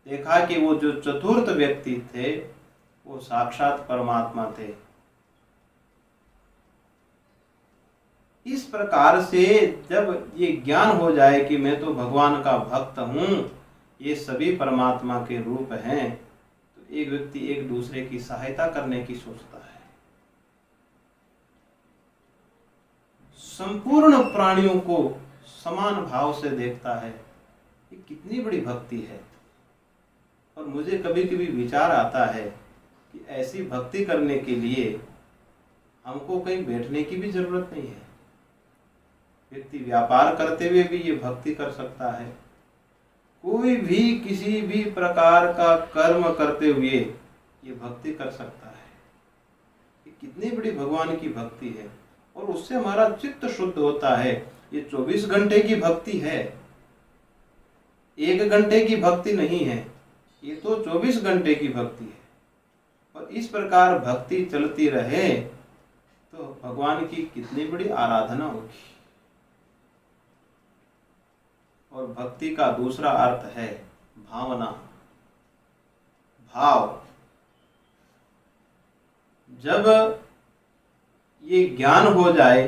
देखा कि वो जो चतुर्थ व्यक्ति थे वो साक्षात परमात्मा थे। इस प्रकार से जब ये ज्ञान हो जाए कि मैं तो भगवान का भक्त हूं, ये सभी परमात्मा के रूप हैं, तो एक व्यक्ति एक दूसरे की सहायता करने की सोचता है। संपूर्ण प्राणियों को समान भाव से देखता है। ये कितनी बड़ी भक्ति है। और मुझे कभी कभी विचार आता है कि ऐसी भक्ति करने के लिए हमको कहीं बैठने की भी जरूरत नहीं है। व्यक्ति व्यापार करते हुए भी ये भक्ति कर सकता है। कोई भी किसी भी प्रकार का कर्म करते हुए ये भक्ति कर सकता है। ये कितनी बड़ी भगवान की भक्ति है और उससे हमारा चित्त शुद्ध होता है। ये 24 घंटे की भक्ति है, 1 घंटे की भक्ति नहीं है, ये तो 24 घंटे की भक्ति है। और इस प्रकार भक्ति चलती रहे तो भगवान की कितनी बड़ी आराधना होगी। और भक्ति का दूसरा अर्थ है भावना, भाव। जब ये ज्ञान हो जाए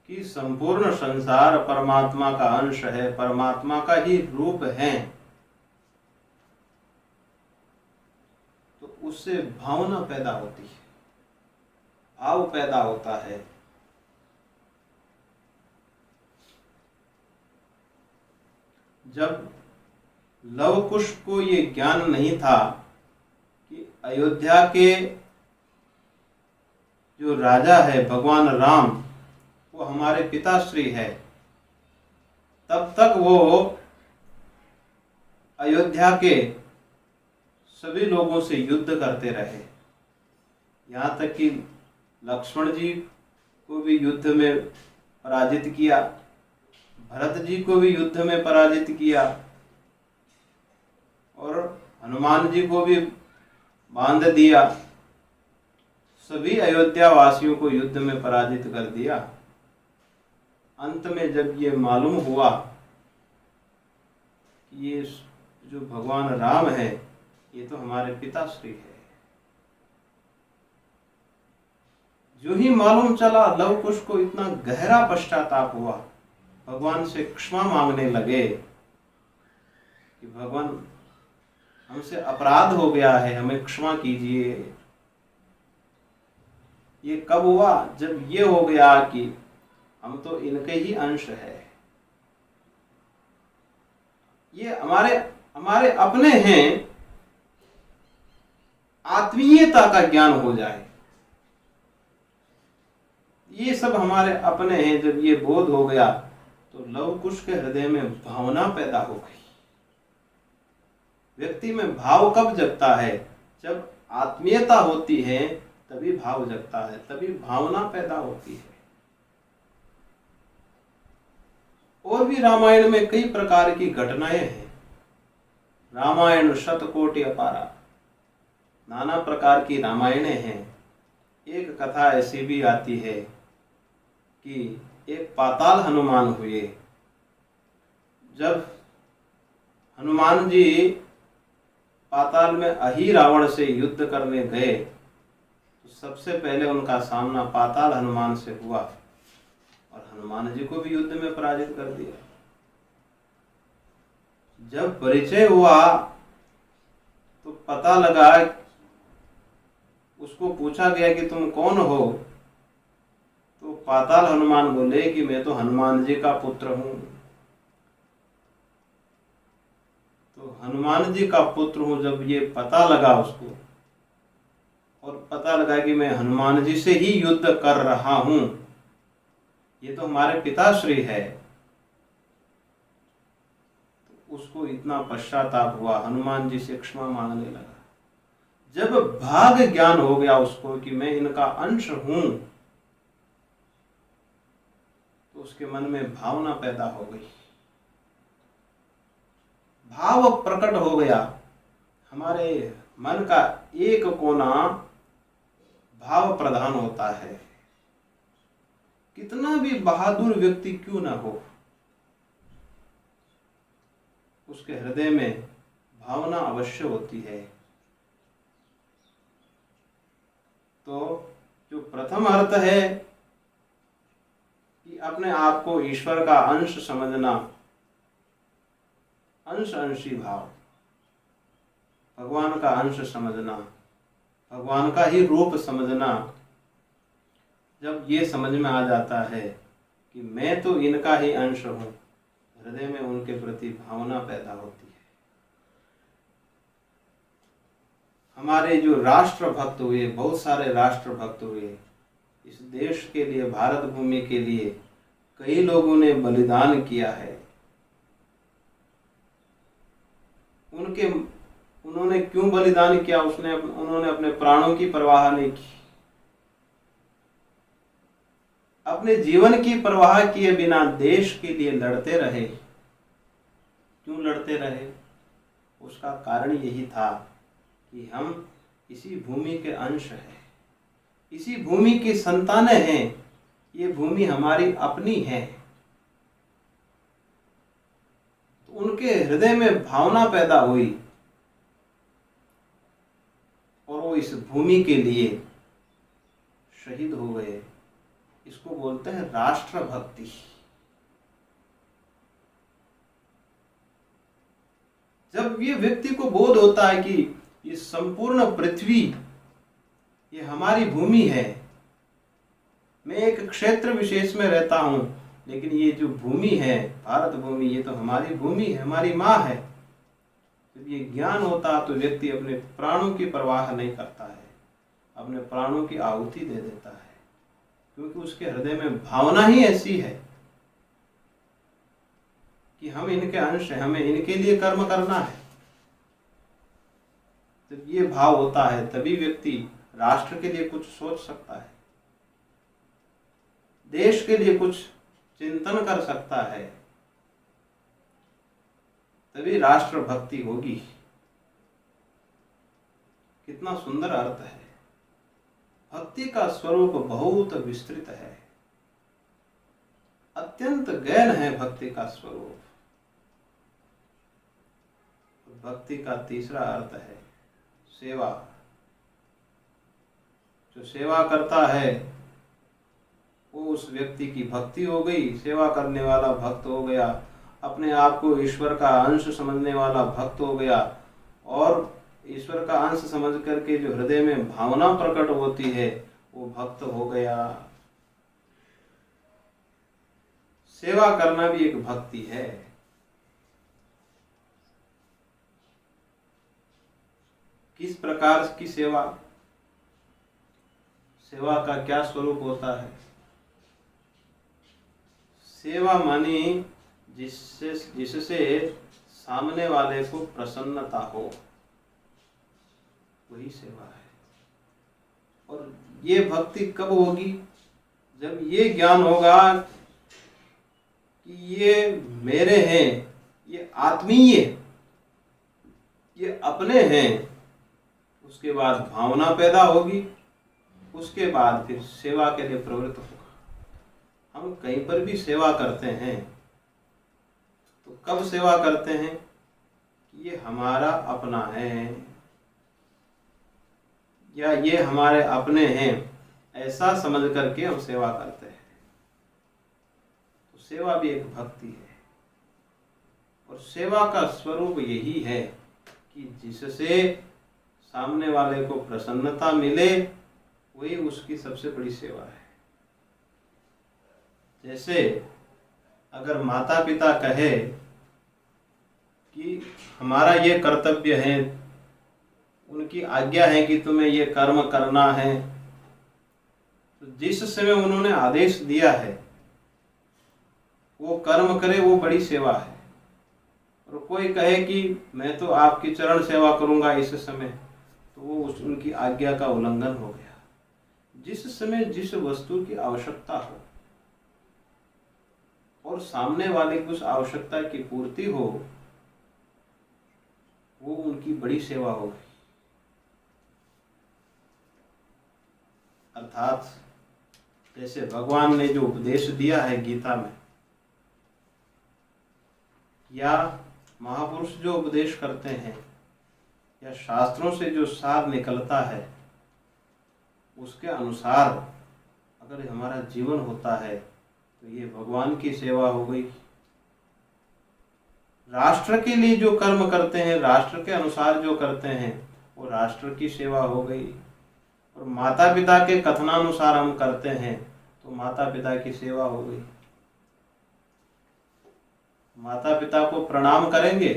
कि संपूर्ण संसार परमात्मा का अंश है, परमात्मा का ही रूप है, तो उससे भावना पैदा होती है, भाव पैदा होता है। जब लव कुश को ये ज्ञान नहीं था कि अयोध्या के जो राजा है भगवान राम वो हमारे पिताश्री है, तब तक वो अयोध्या के सभी लोगों से युद्ध करते रहे। यहाँ तक कि लक्ष्मण जी को भी युद्ध में पराजित किया, भरत जी को भी युद्ध में पराजित किया और हनुमान जी को भी बांध दिया। सभी अयोध्या वासियों को युद्ध में पराजित कर दिया। अंत में जब ये मालूम हुआ कि ये जो भगवान राम है ये तो हमारे पिताश्री है, जो ही मालूम चला लव कुश को इतना गहरा पश्चाताप हुआ, भगवान से क्षमा मांगने लगे कि भगवान हमसे अपराध हो गया है, हमें क्षमा कीजिए। ये कब हुआ? जब ये हो गया कि हम तो इनके ही अंश है, ये हमारे अपने हैं, आत्मीयता का ज्ञान हो जाए, ये सब हमारे अपने हैं। जब ये बोध हो गया तो लव कुश के हृदय में भावना पैदा हो गई। व्यक्ति में भाव कब जगता है? जब आत्मीयता होती है तभी भाव जगता है, तभी भावना पैदा होती है। और भी रामायण में कई प्रकार की घटनाएं हैं। रामायण शतकोटि अपारा, नाना प्रकार की रामायणें हैं। एक कथा ऐसी भी आती है कि एक पाताल हनुमान हुए। जब हनुमान जी पाताल में अहि रावण से युद्ध करने गए तो सबसे पहले उनका सामना पाताल हनुमान से हुआ और हनुमान जी को भी युद्ध में पराजित कर दिया। जब परिचय हुआ तो पता लगा, उसको पूछा गया कि तुम कौन हो? तो पाताल हनुमान बोले कि मैं तो हनुमान जी का पुत्र हूं। तो हनुमान जी का पुत्र हूं जब ये पता लगा उसको, और पता लगा कि मैं हनुमान जी से ही युद्ध कर रहा हूं, ये तो हमारे पिताश्री है, तो उसको इतना पश्चाताप हुआ, हनुमान जी से क्षमा मांगने लगा। जब भाग ज्ञान हो गया उसको कि मैं इनका अंश हूं, तो उसके मन में भावना पैदा हो गई, भाव प्रकट हो गया। हमारे मन का एक कोना भाव प्रधान होता है। कितना भी बहादुर व्यक्ति क्यों ना हो, उसके हृदय में भावना अवश्य होती है। तो जो प्रथम अर्थ है कि अपने आप को ईश्वर का अंश समझना, अंश अंशी भाव, भगवान का अंश समझना, भगवान का ही रूप समझना, जब ये समझ में आ जाता है कि मैं तो इनका ही अंश हूं, हृदय में उनके प्रति भावना पैदा होती है। हमारे जो राष्ट्र भक्त हुए, बहुत सारे राष्ट्र भक्त हुए, इस देश के लिए, भारत भूमि के लिए कई लोगों ने बलिदान किया है। उन्होंने क्यों बलिदान किया? उन्होंने अपने प्राणों की परवाह नहीं की, अपने जीवन की परवाह किए बिना देश के लिए लड़ते रहे। क्यों लड़ते रहे? उसका कारण यही था कि हम इसी भूमि के अंश हैं, इसी भूमि की संतानें हैं, ये भूमि हमारी अपनी है। तो उनके हृदय में भावना पैदा हुई और वो इस भूमि के लिए शहीद हो गए। इसको बोलते हैं राष्ट्र भक्ति। जब ये व्यक्ति को बोध होता है कि ये संपूर्ण पृथ्वी ये हमारी भूमि है, मैं एक क्षेत्र विशेष में रहता हूं, लेकिन ये जो भूमि है, भारत भूमि, ये तो हमारी भूमि है, हमारी माँ है। जब ये ज्ञान होता तो व्यक्ति अपने प्राणों की परवाह नहीं करता है, अपने प्राणों की आहुति दे देता है, क्योंकि उसके हृदय में भावना ही ऐसी है कि हम इनके अंश हैं, हमें इनके लिए कर्म करना है। जब ये भाव होता है तभी व्यक्ति राष्ट्र के लिए कुछ सोच सकता है, देश के लिए कुछ चिंतन कर सकता है, तभी राष्ट्र भक्ति होगी। कितना सुंदर अर्थ है। भक्ति का स्वरूप बहुत विस्तृत है, अत्यंत गहन है भक्ति का स्वरूप। भक्ति का तीसरा अर्थ है सेवा। जो सेवा करता है वो उस व्यक्ति की भक्ति हो गई, सेवा करने वाला भक्त हो गया, अपने आप को ईश्वर का अंश समझने वाला भक्त हो गया। और ईश्वर का अंश समझ करके जो हृदय में भावना प्रकट होती है वो भक्त हो गया। सेवा करना भी एक भक्ति है। किस प्रकार की सेवा, सेवा का क्या स्वरूप होता है? सेवा मानी जिससे सामने वाले को प्रसन्नता हो, वही सेवा है। और ये भक्ति कब होगी? जब ये ज्ञान होगा कि ये मेरे हैं, ये आत्मीय, ये अपने हैं। उसके बाद भावना पैदा होगी, उसके बाद फिर सेवा के लिए प्रवृत्त होगा। हम कहीं पर भी सेवा करते हैं तो कब सेवा करते हैं कि ये हमारा अपना है या ये हमारे अपने हैं, ऐसा समझ करके हम सेवा करते हैं। तो सेवा भी एक भक्ति है। और सेवा का स्वरूप यही है कि जिससे सामने वाले को प्रसन्नता मिले, वही उसकी सबसे बड़ी सेवा है। जैसे अगर माता पिता कहे कि हमारा ये कर्तव्य है, उनकी आज्ञा है कि तुम्हें ये कर्म करना है, तो जिस समय उन्होंने आदेश दिया है वो कर्म करे, वो बड़ी सेवा है। और कोई कहे कि मैं तो आपकी चरण सेवा करूंगा इस समय, तो वो उनकी आज्ञा का उल्लंघन हो गया। जिस समय जिस वस्तु की आवश्यकता हो और सामने वाले की उस आवश्यकता की पूर्ति हो, वो उनकी बड़ी सेवा होगी। अर्थात जैसे भगवान ने जो उपदेश दिया है गीता में, या महापुरुष जो उपदेश करते हैं, या शास्त्रों से जो सार निकलता है, उसके अनुसार अगर हमारा जीवन होता है तो ये भगवान की सेवा हो गई। राष्ट्र के लिए जो कर्म करते हैं, राष्ट्र के अनुसार जो करते हैं, वो राष्ट्र की सेवा हो गई। और माता पिता के कथनानुसार हम करते हैं तो माता पिता की सेवा हो गई। माता पिता को प्रणाम करेंगे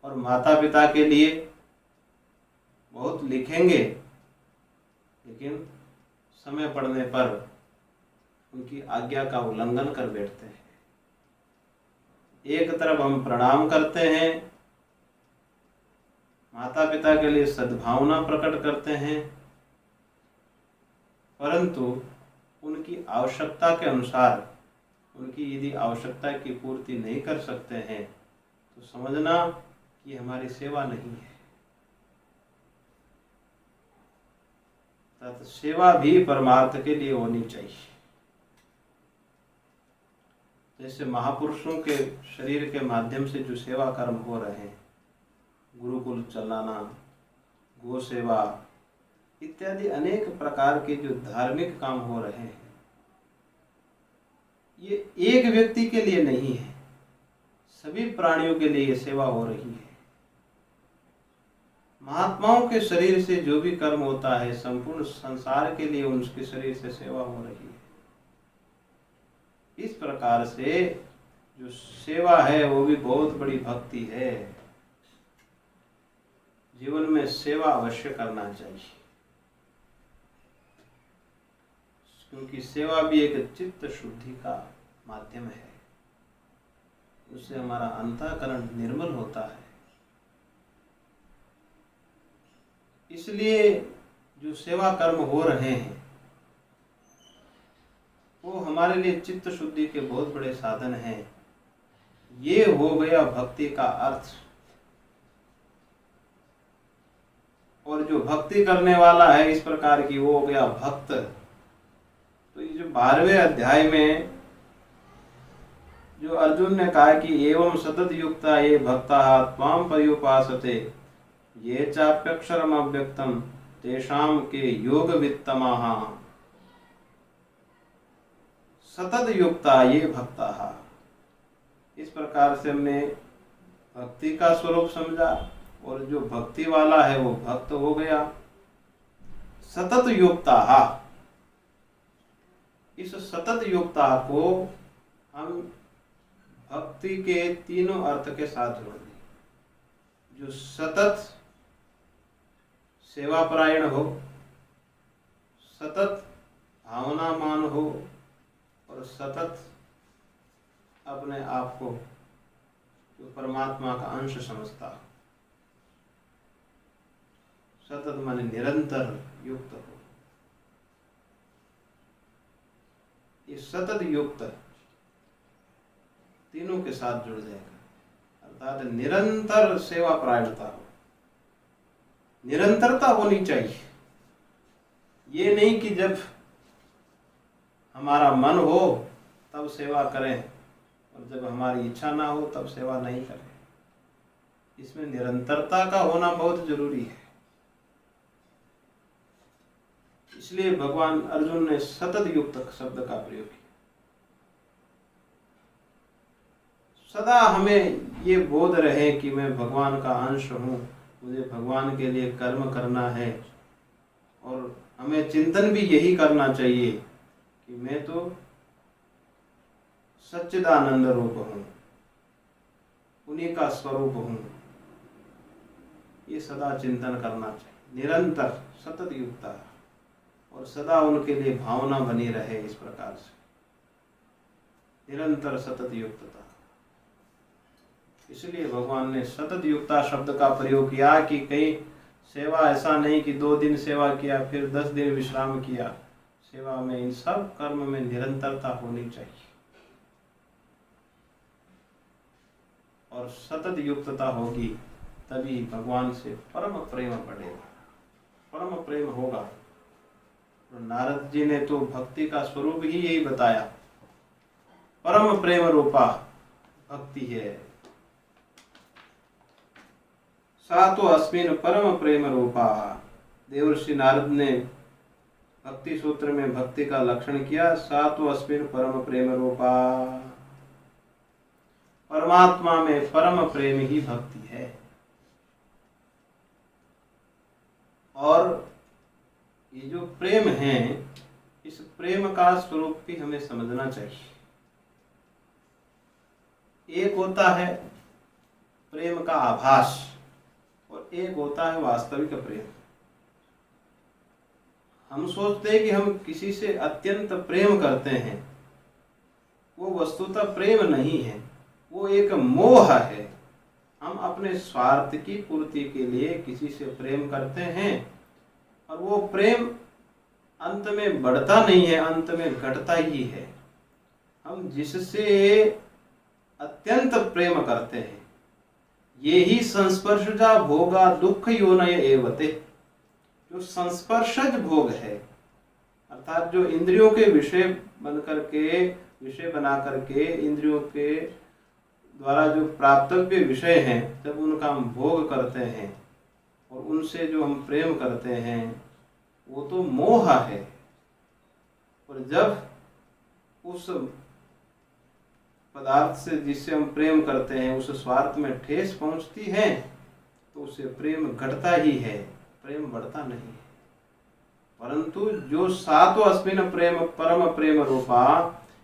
और माता पिता के लिए बहुत लिखेंगे, लेकिन समय पड़ने पर उनकी आज्ञा का उल्लंघन कर बैठते हैं। एक तरफ हम प्रणाम करते हैं, माता पिता के लिए सद्भावना प्रकट करते हैं, परंतु उनकी आवश्यकता के अनुसार उनकी यदि आवश्यकता की पूर्ति नहीं कर सकते हैं तो समझना कि हमारी सेवा नहीं है। तत् सेवा भी परमार्थ के लिए होनी चाहिए। जैसे महापुरुषों के शरीर के माध्यम से जो सेवा कर्म हो रहे हैं, गुरुकुल चलाना, गो सेवा इत्यादि अनेक प्रकार के जो धार्मिक काम हो रहे हैं, ये एक व्यक्ति के लिए नहीं है, सभी प्राणियों के लिए ये सेवा हो रही है। महात्माओं के शरीर से जो भी कर्म होता है, संपूर्ण संसार के लिए उनके शरीर से सेवा हो रही है। इस प्रकार से जो सेवा है वो भी बहुत बड़ी भक्ति है। जीवन में सेवा अवश्य करना चाहिए, क्योंकि सेवा भी एक चित्त शुद्धि का माध्यम है। उससे हमारा अंतःकरण निर्मल होता है। इसलिए जो सेवा कर्म हो रहे हैं वो हमारे लिए चित्त शुद्धि के बहुत बड़े साधन हैं। ये हो गया भक्ति का अर्थ। और जो भक्ति करने वाला है इस प्रकार की, वो हो गया भक्त। तो ये जो 12वें अध्याय में जो अर्जुन ने कहा कि एवं सतत युक्ता ये भक्ता त्वाम पर्युपासते ये चाप्यक्षरम अव्यक्तम तेषाम के योग वित्तमाहा। सतत युक्ता ये भक्ता, इस प्रकार से हमने भक्ति का स्वरूप समझा। और जो भक्ति वाला है वो भक्त हो गया। सतत युक्ता, इस सतत युक्ता को हम भक्ति के तीनों अर्थ के साथ जोड़ दें। जो सतत सेवापरायण हो, सतत भावनामान हो और सतत अपने आप को जो परमात्मा का अंश समझता हो, सतत माने निरंतर युक्त हो। ये सतत युक्त तीनों के साथ जुड़ जाएगा, अर्थात निरंतर सेवा परायणता हो, निरंतरता होनी चाहिए। ये नहीं कि जब हमारा मन हो तब सेवा करें और जब हमारी इच्छा ना हो तब सेवा नहीं करें। इसमें निरंतरता का होना बहुत जरूरी है। इसलिए भगवान अर्जुन ने सतत युक्त शब्द का प्रयोग किया। सदा हमें ये बोध रहे कि मैं भगवान का अंश हूँ, मुझे भगवान के लिए कर्म करना है, और हमें चिंतन भी यही करना चाहिए कि मैं तो सच्चिदानंद रूप हूँ, उन्हीं का स्वरूप हूँ। ये सदा चिंतन करना चाहिए, निरंतर सतत युक्ता, और सदा उनके लिए भावना बनी रहे। इस प्रकार से निरंतर सतत युक्तता, इसलिए भगवान ने सतत युक्ता शब्द का प्रयोग किया कि कहीं सेवा ऐसा नहीं कि 2 दिन सेवा किया फिर 10 दिन विश्राम किया। सेवा में, इन सब कर्म में निरंतरता होनी चाहिए और सतत युक्तता होगी तभी भगवान से परम प्रेम बढ़ेगा, परम प्रेम होगा। तो नारद जी ने तो भक्ति का स्वरूप ही यही बताया, परम प्रेम रूपा भक्ति है। सा तो अस्मिन परम प्रेम रूपा। देवर्षि नारद ने भक्ति सूत्र में भक्ति का लक्षण किया, सा तो अस्मिन परम प्रेम रूपा। परमात्मा में परम प्रेम ही भक्ति है। और ये जो प्रेम है, इस प्रेम का स्वरूप भी हमें समझना चाहिए। एक होता है प्रेम का आभास और एक होता है वास्तविक प्रेम। हम सोचते हैं कि हम किसी से अत्यंत प्रेम करते हैं, वो वस्तुतः प्रेम नहीं है, वो एक मोह है। हम अपने स्वार्थ की पूर्ति के लिए किसी से प्रेम करते हैं और वो प्रेम अंत में बढ़ता नहीं है, अंत में घटता ही है। हम जिससे अत्यंत प्रेम करते हैं, ये ही संस्पर्शजा भोगा दुख योनय एवते। जो संस्पर्शज भोग है, अर्थात जो इंद्रियों के विषय बना करके इंद्रियों के द्वारा जो प्राप्तव्य विषय हैं, जब उनका हम भोग करते हैं और उनसे जो हम प्रेम करते हैं, वो तो मोह है। और जब उस पदार्थ से जिससे हम प्रेम करते हैं उस स्वार्थ में ठेस पहुंचती है तो उसे प्रेम घटता ही है, प्रेम बढ़ता नहीं है। परंतु जो सातो अस्मिन प्रेम परम प्रेम रूपा,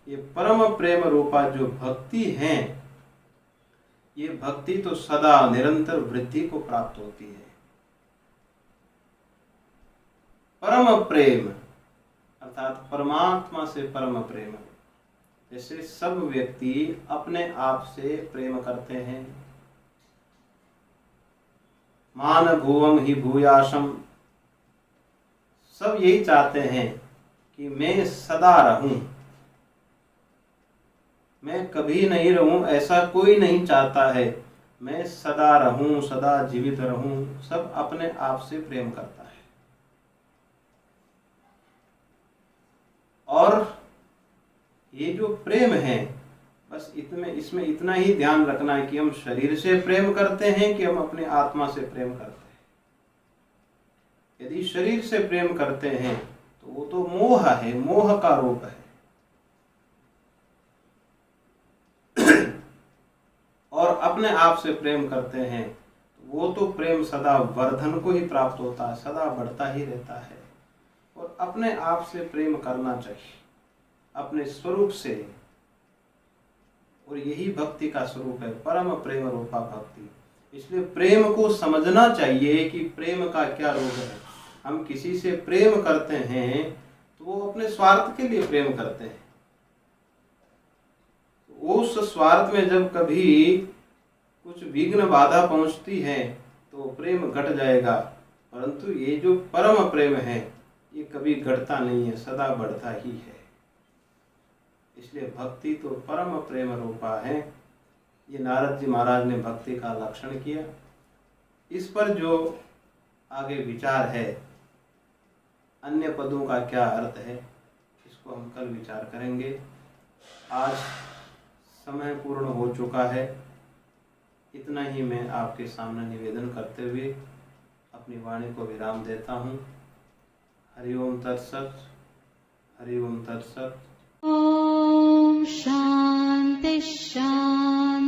ये परम प्रेम रूपा जो भक्ति है, ये भक्ति तो सदा निरंतर वृद्धि को प्राप्त होती है। परम प्रेम अर्थात परमात्मा से परम प्रेम। जैसे सब व्यक्ति अपने आप से प्रेम करते हैं, मान भुवम ही भूयासम, सब यही चाहते हैं कि मैं सदा रहूं, मैं कभी नहीं रहूं, ऐसा कोई नहीं चाहता है। मैं सदा रहूं, सदा जीवित रहूं, सब अपने आप से प्रेम करता है। और ये जो प्रेम है, बस इसमें इतना ही ध्यान रखना है कि हम शरीर से प्रेम करते हैं कि हम अपने आत्मा से प्रेम करते हैं। यदि शरीर से प्रेम करते हैं तो वो तो मोह है, मोह का रूप है। और अपने आप से प्रेम करते हैं तो वो तो प्रेम सदा वर्धन को ही प्राप्त होता है, सदा बढ़ता ही रहता है। और अपने आप से प्रेम करना चाहिए, अपने स्वरूप से। और यही भक्ति का स्वरूप है, परम प्रेम रूपा भक्ति। इसलिए प्रेम को समझना चाहिए कि प्रेम का क्या रूप है। हम किसी से प्रेम करते हैं तो वो अपने स्वार्थ के लिए प्रेम करते हैं। उस स्वार्थ में जब कभी कुछ विघ्न बाधा पहुंचती है तो प्रेम घट जाएगा, परंतु ये जो परम प्रेम है ये कभी घटता नहीं है, सदा बढ़ता ही है। इसलिए भक्ति तो परम प्रेम रूपा है। ये नारद जी महाराज ने भक्ति का लक्षण किया। इस पर जो आगे विचार है, अन्य पदों का क्या अर्थ है, इसको हम कल विचार करेंगे। आज समय पूर्ण हो चुका है। इतना ही मैं आपके सामने निवेदन करते हुए अपनी वाणी को विराम देता हूँ। हरि ओम तत्सत, हरि ओम तत्सत। ॐ शान्ति शान्ति।